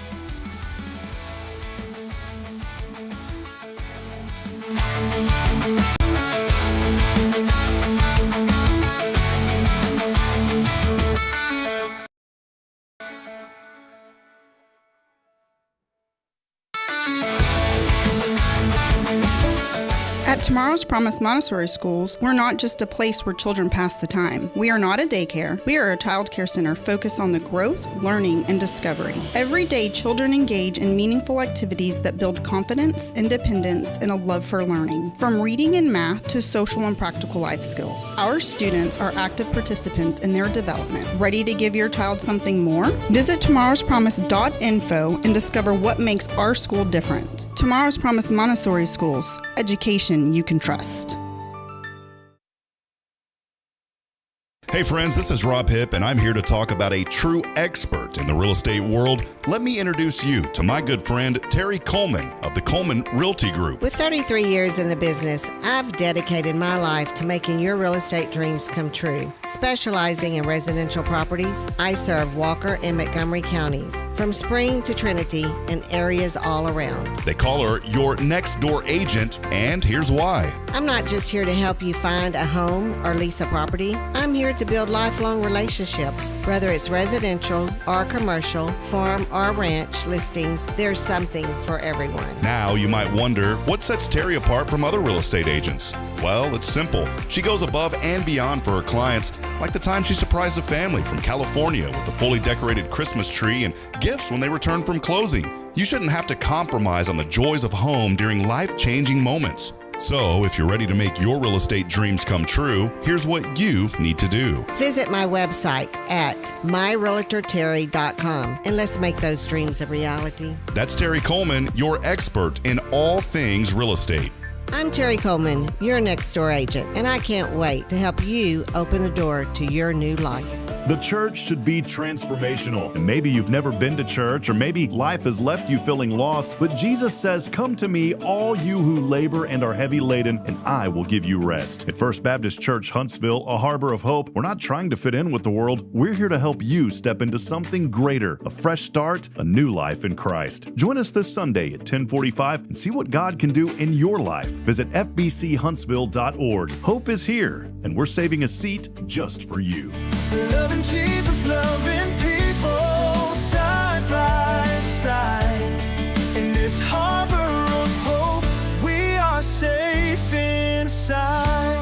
At At Tomorrow's Promise Montessori Schools, we're not just a place where children pass the time. We are not a daycare. We are a child care center focused on the growth, learning, and discovery. Every day, children engage in meaningful activities that build confidence, independence, and a love for learning. From reading and math to social and practical life skills, our students are active participants in their development. Ready to give your child something more? Visit tomorrowspromise.info and discover what makes our school different. Tomorrow's Promise Montessori Schools. Education you can trust. Hey friends, this is Rob Hipp, and I'm here to talk about a true expert in the real estate world. Let me introduce you to my good friend, Terry Coleman of the Coleman Realty Group. With 33 years in the business, I've dedicated my life to making your real estate dreams come true. Specializing in residential properties, I serve Walker and Montgomery counties, from Spring to Trinity and areas all around. They call her your next door agent, and here's why. I'm not just here to help you find a home or lease a property. I'm here to build lifelong relationships. Whether it's residential or commercial, farm or ranch listings, there's something for everyone. Now you might wonder, what sets Terry apart from other real estate agents? Well, it's simple. She goes above and beyond for her clients, like the time she surprised a family from California with a fully decorated Christmas tree and gifts when they returned from closing. You shouldn't have to compromise on the joys of home during life-changing moments. So, if you're ready to make your real estate dreams come true, here's what you need to do. Visit my website at myrealtorterry.com and let's make those dreams a reality. That's Terry Coleman, your expert in all things real estate. I'm Terry Coleman, your next door agent, and I can't wait to help you open the door to your new life. The church should be transformational. And maybe you've never been to church, or maybe life has left you feeling lost, but Jesus says, "Come to me, all you who labor and are heavy laden, and I will give you rest." At First Baptist Church, Huntsville, a harbor of hope, we're not trying to fit in with the world. We're here to help you step into something greater, a fresh start, a new life in Christ. Join us this Sunday at 10:45 and see what God can do in your life. Visit fbchuntsville.org. Hope is here, and we're saving a seat just for you. Loving Jesus, loving people side by side. In this harbor of hope, we are safe inside.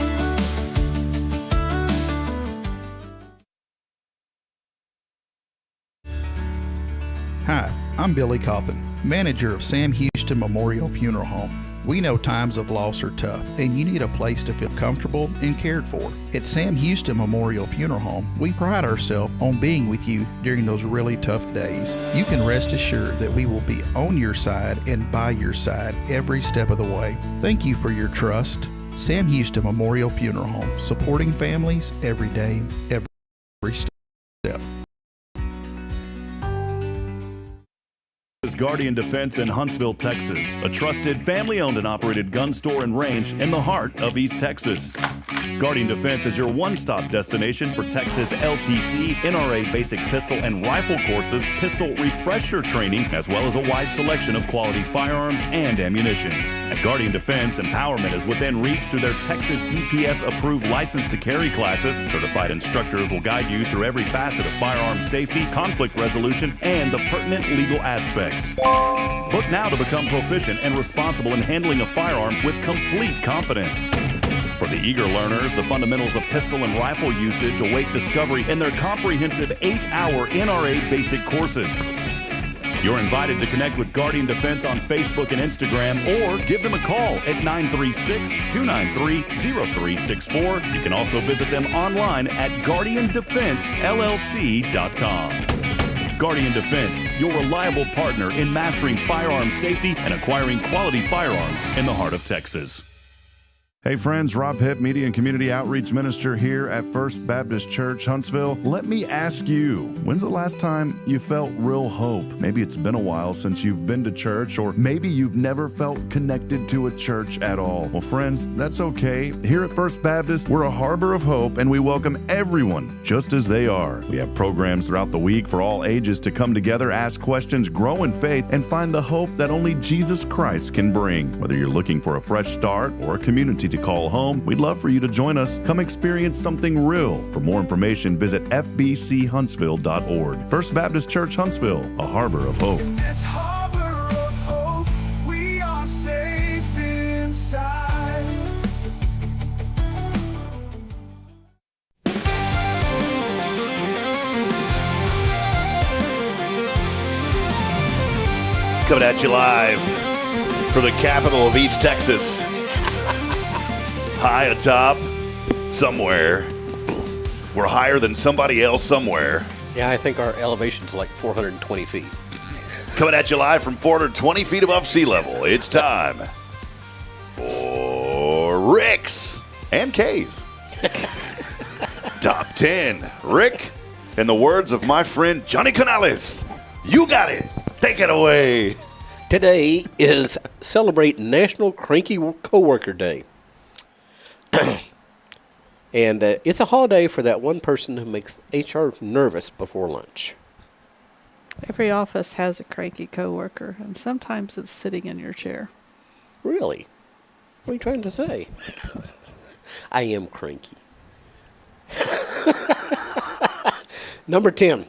Hi, I'm Billy Cawthon, manager of Sam Houston Memorial Funeral Home. We know times of loss are tough, and you need a place to feel comfortable and cared for. At Sam Houston Memorial Funeral Home, we pride ourselves on being with you during those really tough days. You can rest assured that we will be on your side and by your side every step of the way. Thank you for your trust. Sam Houston Memorial Funeral Home, supporting families every day, every step. Is Guardian Defense in Huntsville, Texas, a trusted family-owned and operated gun store and range in the heart of East Texas. Guardian Defense is your one-stop destination for Texas LTC, NRA basic pistol and rifle courses, pistol refresher training, as well as a wide selection of quality firearms and ammunition. At Guardian Defense, empowerment is within reach through their Texas DPS-approved license to carry classes. Certified instructors will guide you through every facet of firearm safety, conflict resolution, and the pertinent legal aspects. Book now to become proficient and responsible in handling a firearm with complete confidence. For the eager learners, the fundamentals of pistol and rifle usage await discovery in their comprehensive 8-hour NRA basic courses. You're invited to connect with Guardian Defense on Facebook and Instagram, or give them a call at 936-293-0364. You can also visit them online at guardiandefensellc.com. Guardian Defense, your reliable partner in mastering firearm safety and acquiring quality firearms in the heart of Texas. Hey friends, Rob Hipp, Media and Community Outreach Minister here at First Baptist Church, Huntsville. Let me ask you, when's the last time you felt real hope? Maybe it's been a while since you've been to church, or maybe you've never felt connected to a church at all. Well friends, that's okay. Here at First Baptist, we're a harbor of hope, and we welcome everyone just as they are. We have programs throughout the week for all ages to come together, ask questions, grow in faith, and find the hope that only Jesus Christ can bring. Whether you're looking for a fresh start or a community to call home, we'd love for you to join us. Come experience something real. For more information, visit fbchuntsville.org. First Baptist Church, Huntsville, a harbor of hope. In this harbor of hope, we are safe inside. Coming at you live from the capital of East Texas. High atop somewhere. We're higher than somebody else somewhere. Yeah, I think our elevation's like 420 feet. Coming at you live from 420 feet above sea level. It's time for Rick's and Kay's Top 10. Rick, in the words of my friend Johnny Canales, you got it. Take it away. Today is Celebrate National Cranky Coworker Day. And it's a holiday for that one person who makes HR nervous before lunch. Every office has a cranky coworker, and sometimes it's sitting in your chair. Really? What are you trying to say? I am cranky. Number 10.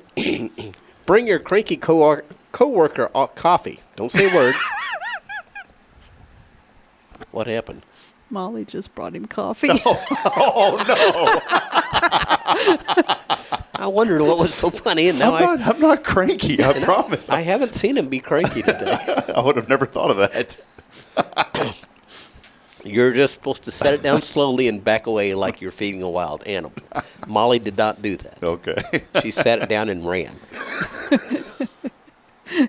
Bring your cranky coworker coffee. Don't say a word. What happened? Molly just brought him coffee. Oh, no. I wondered what was so funny, and now I'm not cranky, I promise. I haven't seen him be cranky today. I would have never thought of that. You're just supposed to set it down slowly and back away like you're feeding a wild animal. Molly did not do that. Okay. She sat it down and ran.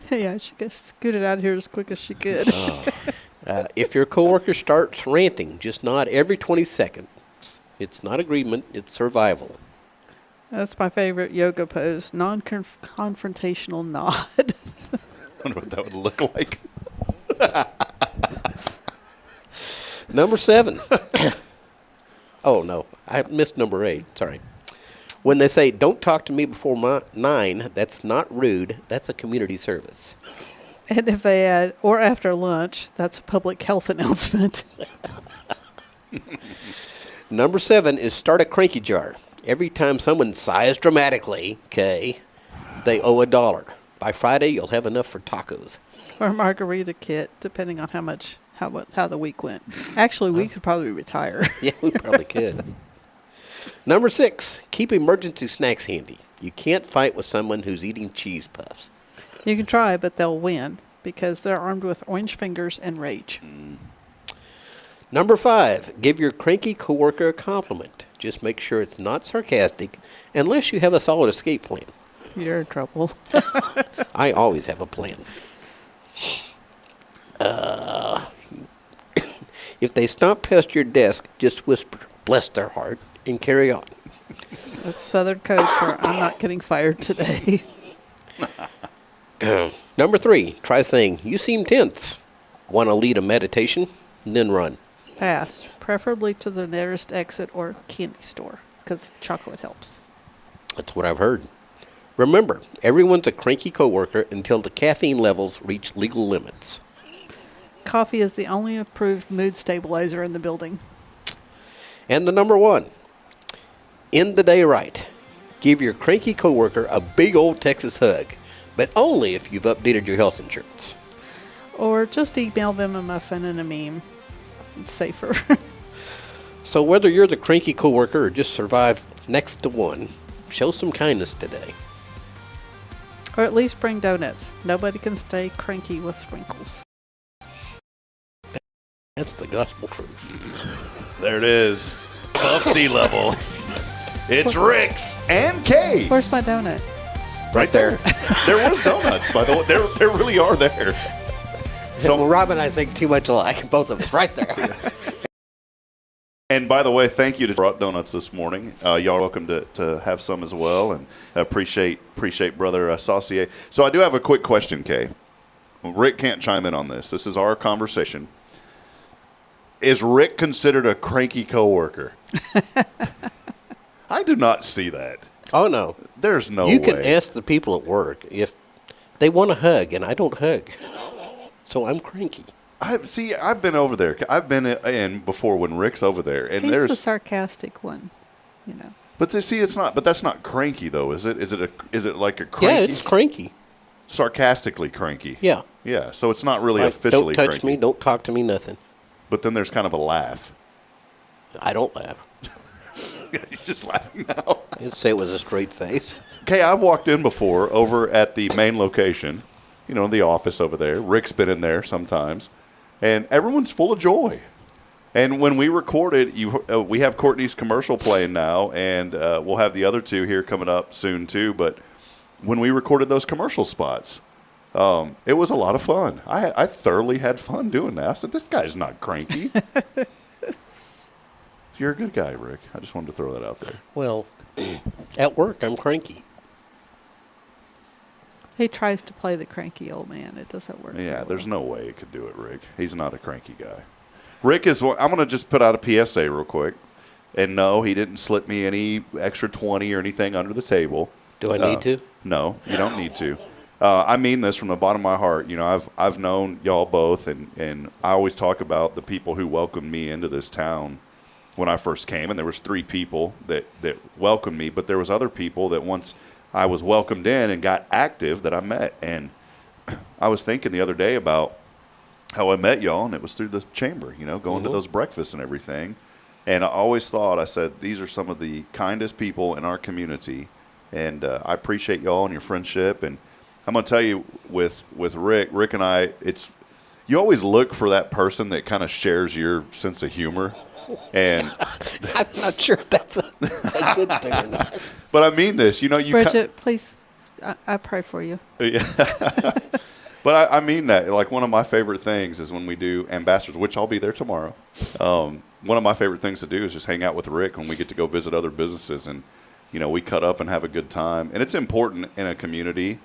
Yeah, she got scooted out of here as quick as she could. If your coworker starts ranting, just nod every 20 seconds. It's not agreement, it's survival. That's my favorite yoga pose, non-confrontational nod. I wonder what that would look like. Number 7. Oh, no. I missed number 8. Sorry. When they say, don't talk to me before 9, that's not rude. That's a community service. And if they add, or after lunch, that's a public health announcement. Number 7 is start a cranky jar. Every time someone sighs dramatically, Kay, they owe $1. By Friday, you'll have enough for tacos. Or a margarita kit, depending on how the week went. Actually, we could probably retire. Yeah, we probably could. Number 6, keep emergency snacks handy. You can't fight with someone who's eating cheese puffs. You can try, but they'll win because they're armed with orange fingers and rage. Number 5, give your cranky coworker a compliment. Just make sure it's not sarcastic unless you have a solid escape plan. You're in trouble. I always have a plan. If they stomp past your desk, just whisper, bless their heart, and carry on. That's Southern code for I'm not getting fired today. Number 3, try saying, you seem tense. Want to lead a meditation? Then run. Pass, preferably to the nearest exit or candy store, because chocolate helps. That's what I've heard. Remember, everyone's a cranky coworker until the caffeine levels reach legal limits. Coffee is the only approved mood stabilizer in the building. And the number 1, end the day right. Give your cranky coworker a big old Texas hug, but only if you've updated your health insurance. Or just email them a muffin and a meme. It's safer. So whether you're the cranky coworker or just survive next to one, show some kindness today. Or at least bring donuts. Nobody can stay cranky with sprinkles. That's the gospel truth. There it is. Above sea level. It's Rick's and Kay's. Where's my donut? Right there. There was donuts, by the way. There really are there. Well, Rob and I think too much alike, both of us, right there. And by the way, thank you to brought donuts this morning. Y'all are welcome to have some as well, and appreciate Brother Saucier. So I do have a quick question, Kay. Rick can't chime in on this. This is our conversation. Is Rick considered a cranky coworker? I do not see that. Oh, no. There's no way. You can ask the people at work if they want a hug, and I don't hug. So I'm cranky. I've been over there. I've been in before when Rick's over there, and He's there's the sarcastic one, you know. But it's not. But that's not cranky though, is it? Is it like a cranky? Yeah, it's cranky. Sarcastically cranky. Yeah. Yeah. So it's not really Like, officially don't touch cranky. me. Don't talk to me. Nothing. But then there's kind of a laugh. I don't laugh. He's just laughing now. I'd say it was a straight face. Okay, I've walked in before over at the main location, the office over there. Rick's been in there sometimes, and everyone's full of joy. And when we recorded, we have Courtney's commercial playing now, and we'll have the other two here coming up soon too. But when we recorded those commercial spots, it was a lot of fun. I thoroughly had fun doing that. I said, this guy's not cranky. You're a good guy, Rick. I just wanted to throw that out there. Well, at work, I'm cranky. He tries to play the cranky old man. It doesn't work. Yeah, very there's well. no way it could do it, Rick. He's not a cranky guy. Rick is, I'm going to just put out a PSA real quick. And no, he didn't slip me any extra 20 or anything under the table. Do I need to? No, you don't need to. I mean this from the bottom of my heart. I've known y'all both, and I always talk about the people who welcomed me into this town when I first came. And there was 3 people that welcomed me, but there was other people that once I was welcomed in and got active that I met. And I was thinking the other day about how I met y'all, and it was through the chamber, going to those breakfasts and everything. And I always thought, I said, these are some of the kindest people in our community, and I appreciate y'all and your friendship. And I'm going to tell you, with Rick and I, you always look for that person that kind of shares your sense of humor. And I'm not sure if that's a good thing or not. But I mean this, Bridget, please, I pray for you. Yeah. But I mean that. Like, one of my favorite things is when we do ambassadors, which I'll be there tomorrow. One of my favorite things to do is just hang out with Rick when we get to go visit other businesses, and we cut up and have a good time. And it's important in a community.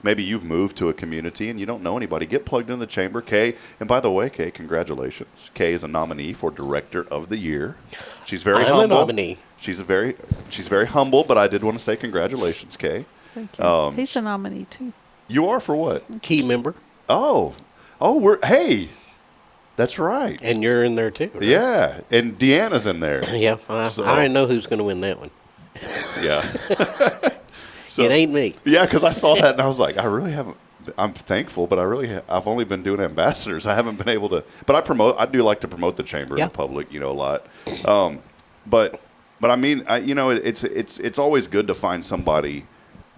Maybe you've moved to a community and you don't know anybody. Get plugged in the chamber. Kay, and by the way, Kay, congratulations. Kay is a nominee for Director of the Year. She's very humble. I'm a nominee. She's very humble, but I did want to say congratulations, Kay. Thank you. He's a nominee too. You are for what? Key member. Oh, hey, that's right. And you're in there too, right? Yeah, and Deanna's in there. Yeah, I know who's going to win that one. Yeah. So, it ain't me. Yeah, because I saw that and I was like, I really haven't. I'm thankful, but I've only been doing ambassadors. I haven't been able to. But I do like to promote the chamber in public, a lot. But I mean, it's always good to find somebody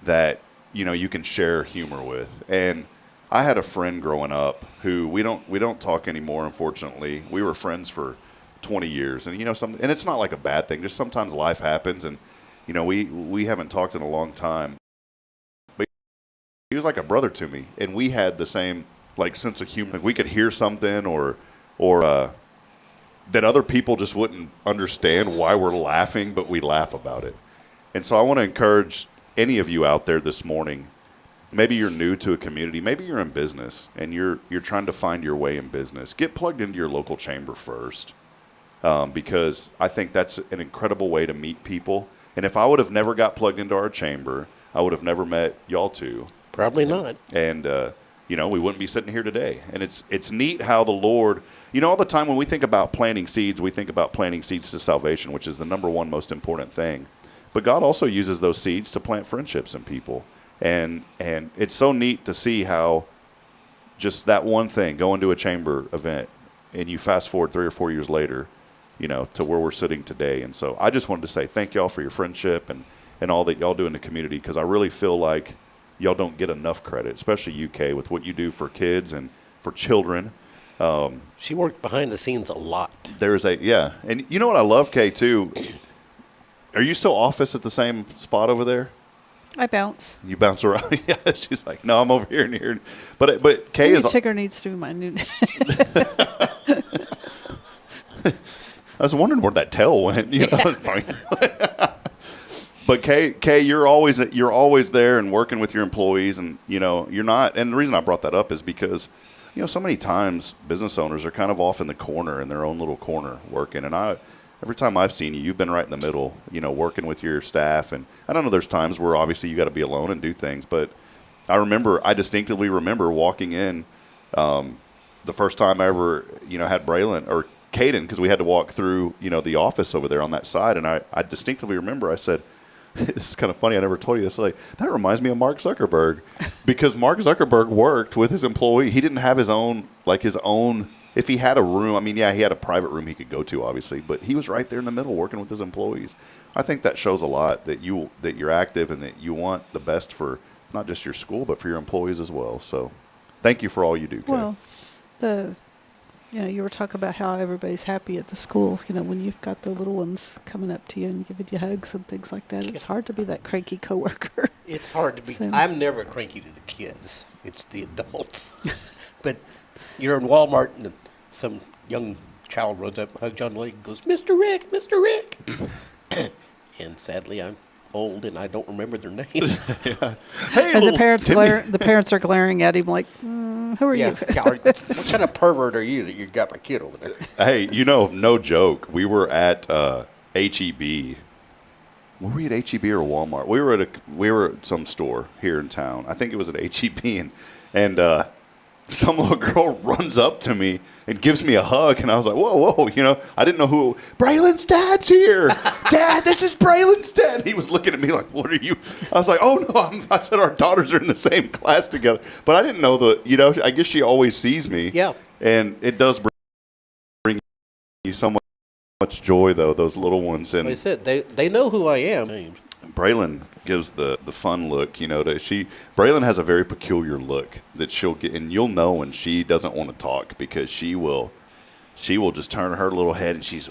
that you can share humor with. And I had a friend growing up who we don't talk anymore, unfortunately. We were friends for 20 years, and and it's not like a bad thing. Just sometimes life happens, and we haven't talked in a long time. But he was like a brother to me, and we had the same sense of humor. Like, we could hear something or that other people just wouldn't understand why we're laughing, but we laugh about it. And so I want to encourage any of you out there this morning. Maybe you're new to a community. Maybe you're in business and you're trying to find your way in business. Get plugged into your local chamber first, because I think that's an incredible way to meet people. And if I would have never got plugged into our chamber, I would have never met y'all two. Probably not. And we wouldn't be sitting here today. And it's neat how the Lord, all the time when we think about planting seeds, we think about planting seeds to salvation, which is the number one most important thing. But God also uses those seeds to plant friendships in people. And it's so neat to see how just that one thing, going to a chamber event, and you fast forward 3 or 4 years later, to where we're sitting today. And so I just wanted to say thank y'all for your friendship and all that y'all do in the community, because I really feel like y'all don't get enough credit, especially UK, with what you do for kids and for children. She worked behind the scenes a lot. And you know what I love, Kay, too? Are you still office at the same spot over there? I bounce. You bounce around? Yeah, she's like, no, I'm over here and here. But Kay is... Tigger needs to be my new... I was wondering where that tail went. But Kay, you're always there and working with your employees, and you're not. And the reason I brought that up is because so many times business owners are kind of off in the corner, in their own little corner, working. And every time I've seen you, you've been right in the middle, working with your staff. And I don't know, there's times where obviously you got to be alone and do things, but I distinctly remember walking in the first time I ever had Braylon or Caden, because we had to walk through, the office over there on that side. And I distinctly remember I said, this is kind of funny, I never told you this, that reminds me of Mark Zuckerberg, because Mark Zuckerberg worked with his employee. He didn't have his own, if he had a room, he had a private room he could go to, obviously, but he was right there in the middle working with his employees. I think that shows a lot that you're active and that you want the best for not just your school, but for your employees as well. So thank you for all you do, Kay. Well, you were talking about how everybody's happy at the school. When you've got the little ones coming up to you and giving you hugs and things like that, it's hard to be that cranky coworker. It's hard to be. So- I'm never cranky to the kids. It's the adults. But you're in Walmart and some young child runs up, hugs you on the leg, and goes, "Mr. Rick, Mr. Rick." And sadly, I'm old and I don't remember their names. Hey, And the little parents Timmy. the parents are glaring at him like, "Who are you?" What kind of pervert are you that you got my kid over there? Hey, no joke. We were at HEB. Were we at HEB or Walmart? We were at some store here in town. I think it was at HEB, and some little girl runs up to me and gives me a hug, and I was like, whoa, I didn't know who. Braylon's dad's here. Dad, this is Braylon's dad. He was looking at me like, what are you? I was like, oh, no, I said our daughters are in the same class together. But I didn't know I guess she always sees me. Yeah. And it does bring you so much joy, though, those little ones. And Like I said, they know who I am. Braylon gives the fun look, Braylon has a very peculiar look that she'll get, and you'll know when she doesn't want to talk, because she will just turn her little head and she's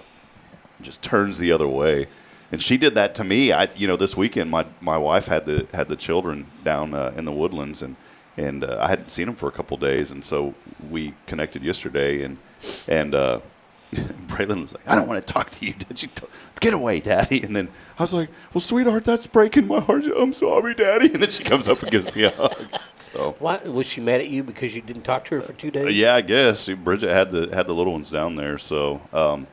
just turns the other way. And she did that to me. This weekend my wife had the children down in the Woodlands, and I hadn't seen them for a couple days, and so we connected yesterday, and Braylon was like, "I don't want to talk to you. Get away, Daddy." And then I was like, "Well, sweetheart, that's breaking my heart. I'm sorry, Daddy." And then she comes up and gives me a hug. So, Why was she mad at you because you didn't talk to her for 2 days? yeah, I guess Bridget had the little ones down there, so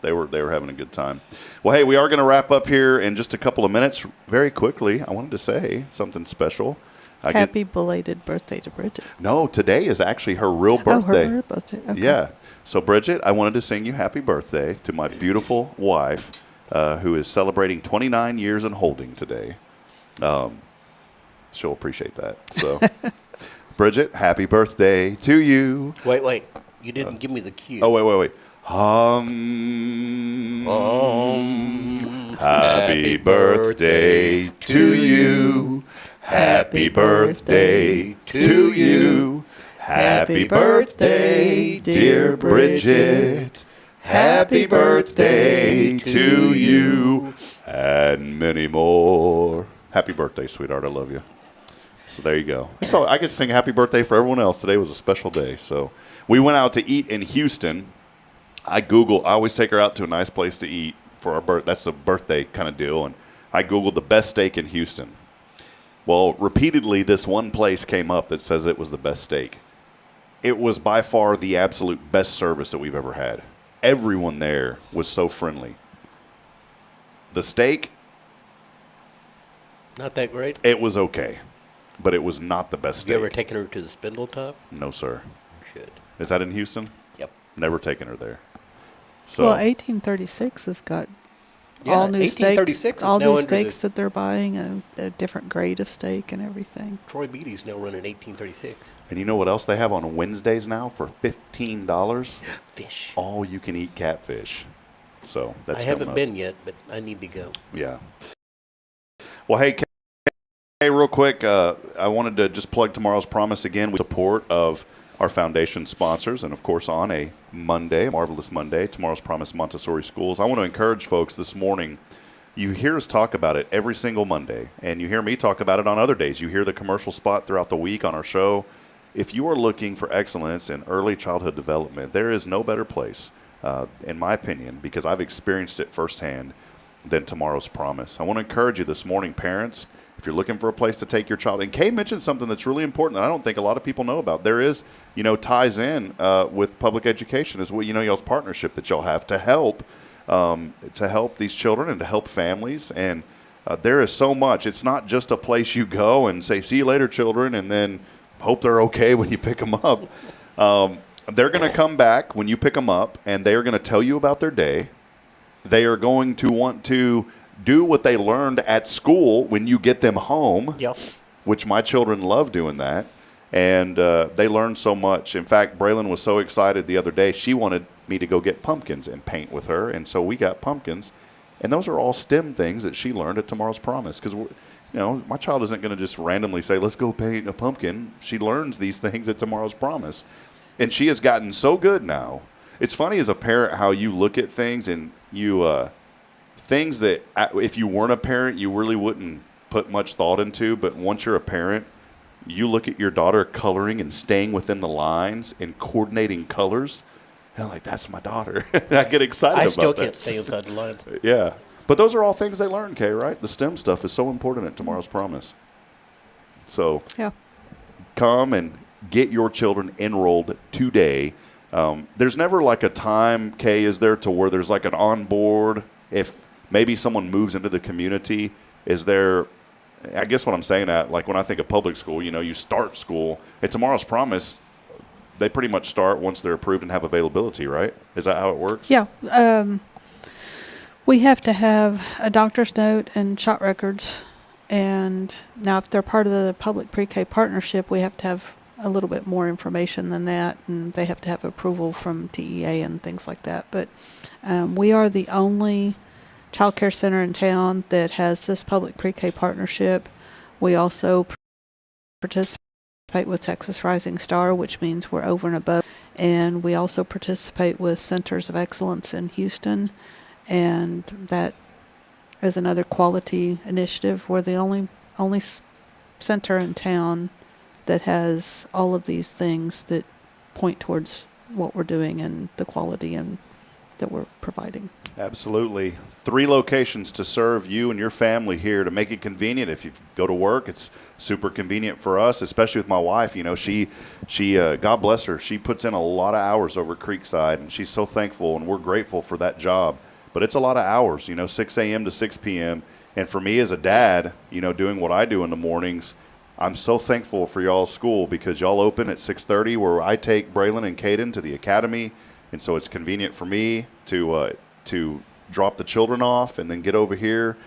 they were having a good time. Well, hey, we are going to wrap up here in just a couple of minutes. Very quickly, I wanted to say something special. Happy belated birthday to Bridget. No, today is actually her real birthday. Oh, her birthday. Okay. Yeah. So, Bridget, I wanted to sing you happy birthday to my beautiful wife, who is celebrating 29 years and holding today. She'll appreciate that. So, Bridget, happy birthday to you. Wait. You didn't give me the cue. Oh, wait. Happy birthday to you. Happy birthday to you. Happy birthday, dear Bridget. Happy birthday to you. And many more. Happy birthday, sweetheart. I love you. So there you go. That's all. I could sing happy birthday for everyone else. Today was a special day. So we went out to eat in Houston. I always take her out to a nice place to eat for our birthday. That's a birthday kind of deal. And I Googled the best steak in Houston. Well, repeatedly, this one place came up that says it was the best steak. It was by far the absolute best service that we've ever had. Everyone there was so friendly. The steak, Not that great? it was okay, but it was not the best Have you steak. ever taken her to the Spindle Top? No, sir. You should. Is that in Houston? Yep. Never taken her there. So, Well, 1836 has got Yeah, all new 1836 steaks. is All now new under steaks the- that they're buying, a different grade of steak and everything. Troy Beatty's now running 1836. and you know what else they have on Wednesdays now for $15? Fish. All you can eat catfish. So that's I haven't coming up. been yet, but I need to go. Yeah. Well, hey, real quick, I wanted to just plug Tomorrow's Promise again with support of our foundation sponsors, and of course on a Monday, Marvelous Monday, Tomorrow's Promise Montessori Schools. I want to encourage folks this morning. You hear us talk about it every single Monday, and you hear me talk about it on other days. You hear the commercial spot throughout the week on our show. If you are looking for excellence in early childhood development, there is no better place, in my opinion, because I've experienced it firsthand, than Tomorrow's Promise. I want to encourage you this morning, parents, if you're looking for a place to take your child. And Kay mentioned something that's really important that I don't think a lot of people know about. There is, ties in with public education as well, y'all's partnership that y'all have to help these children and to help families. And there is so much. It's not just a place you go and say, "See you later, children," and then hope they're okay when you pick them up. They're going to come back when you pick them up, and they are going to tell you about their day. They are going to want to do what they learned at school when you get them home, Yep. which my children love doing that. And they learn so much. In fact, Braylon was so excited the other day, she wanted me to go get pumpkins and paint with her. And so we got pumpkins. And those are all STEM things that she learned at Tomorrow's Promise. Because You know, my child isn't going to just randomly say, let's go paint a pumpkin. She learns these things at Tomorrow's Promise. And she has gotten so good now. It's funny as a parent how you look at things and you things that if you weren't a parent, you really wouldn't put much thought into. But once you're a parent, you look at your daughter coloring and staying within the lines and coordinating colors. And I'm like, that's my daughter. And I get excited about that. I still can't stay inside the lines. Yeah. But those are all things they learn, Kay, right? The STEM stuff is so important at Tomorrow's Promise. So Yeah. come and get your children enrolled today. There's never like a time, Kay, is there, to where there's like an onboard? If maybe someone moves into the community, is there, I guess what I'm saying at, like when I think of public school, you know, you start school. At Tomorrow's Promise, they pretty much start once they're approved and have availability, right? Is that how it works? Yeah. We have to have a doctor's note and shot records. And now if they're part of the public pre-K partnership, we have to have a little bit more information than that. And they have to have approval from TEA and things like that. But we are the only child care center in town that has this public pre-K partnership. We also participate with Texas Rising Star, which means we're over and above. And we also participate with Centers of Excellence in Houston. And that is another quality initiative. We're the only center in town that has all of these things that point towards what we're doing and the quality and that we're providing. Absolutely. 3 locations to serve you and your family here to make it convenient. If you go to work, it's super convenient for us, especially with my wife. You know, she God bless her, she puts in a lot of hours over Creekside, and she's so thankful, and we're grateful for that job. But it's a lot of hours, you know, 6 a.m. to 6 p.m. And for me as a dad, you know, doing what I do in the mornings, I'm so thankful for y'all's school because y'all open at 6:30 where I take Braylon and Caden to the academy. And so it's convenient for me to drop the children off and then get over here.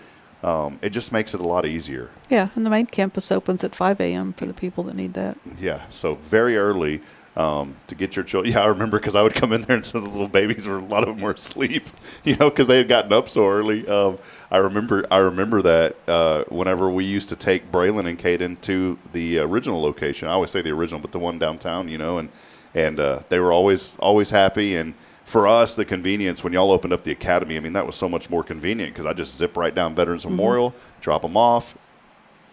It just makes it a lot easier. Yeah, and the main campus opens at 5 a.m. for the people that need that. Yeah, so very early to get your children. Yeah, I remember because I would come in there and so the little babies were, a lot of them were asleep, you know, because they had gotten up so early. I remember that whenever we used to take Braylon and Caden to the original location. I always say the original, but the one downtown, you know, and they were always happy. And for us, the convenience when y'all opened up the academy, I mean, that was so much more convenient because I just zip right down Veterans Memorial, drop them off,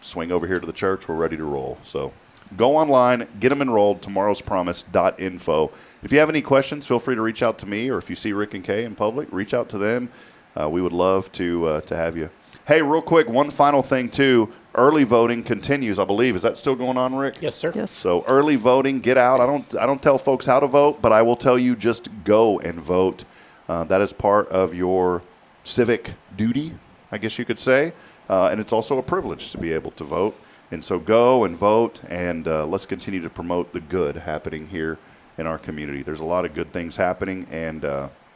swing over here to the church. We're ready to roll. So go online, get them enrolled, tomorrowspromise.info. If you have any questions, feel free to reach out to me, or if you see Rick and Kay in public, reach out to them. We would love to have you. Hey, real quick, one final thing, too. Early voting continues, I believe. Is that still going on, Rick? Yes, sir. Yes. So early voting, get out. I don't tell folks how to vote, but I will tell you just go and vote. That is part of your civic duty, I guess you could say. And it's also a privilege to be able to vote. And so go and vote, and let's continue to promote the good happening here in our community. There's a lot of good things happening, and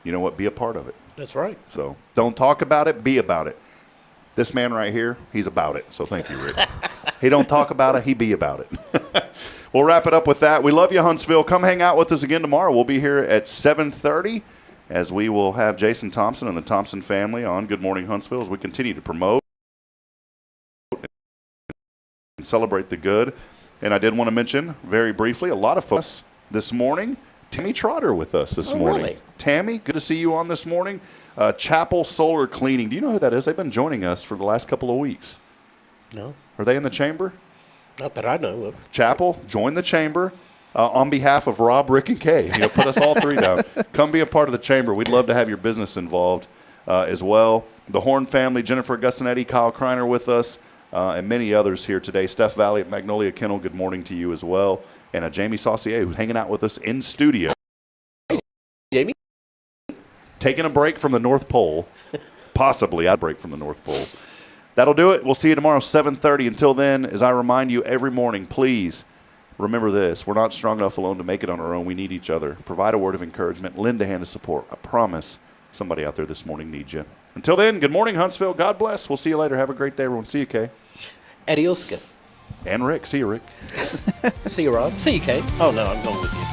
you know what? Be a part of it. That's right. So don't talk about it, be about it. This man right here, he's about it. So thank you, Rick. He don't talk about it, he be about it. We'll wrap it up with that. We love you, Huntsville. Come hang out with us again tomorrow. We'll be here at 7:30 as we will have Jason Thompson and the Thompson family on Good Morning Huntsville as we continue to promote and celebrate the good. And I did want to mention very briefly, a lot of folks this morning, Tammy Trotter with us this morning. Really? Tammy, good to see you on this morning. Chapel Solar Cleaning. Do you know who that is? They've been joining us for the last couple of weeks. No, Are they in the chamber? not that I know of. Chapel, join the chamber on behalf of Rob, Rick, and Kay. You know, put us all 3 down. Come be a part of the chamber. We'd love to have your business involved as well. The Horn family, Jennifer Gussinetti, Kyle Kreiner with us, and many others here today. Steph Valley at Magnolia Kennel, good morning to you as well. And Jamie Saucier, who's hanging out with us in studio. Jamie? Taking a break from the North Pole. Possibly, I'd break from the North Pole. That'll do it. We'll see you tomorrow, 7:30. Until then, as I remind you every morning, please remember this. We're not strong enough alone to make it on our own. We need each other. Provide a word of encouragement. Lend a hand of support. I promise somebody out there this morning needs you. Until then, good morning, Huntsville. God bless. We'll see you later. Have a great day, everyone. See you, Kay. Adioska. And Rick. See you, Rick. See you, Rob. See you, Kay. Oh, no, I'm going with you.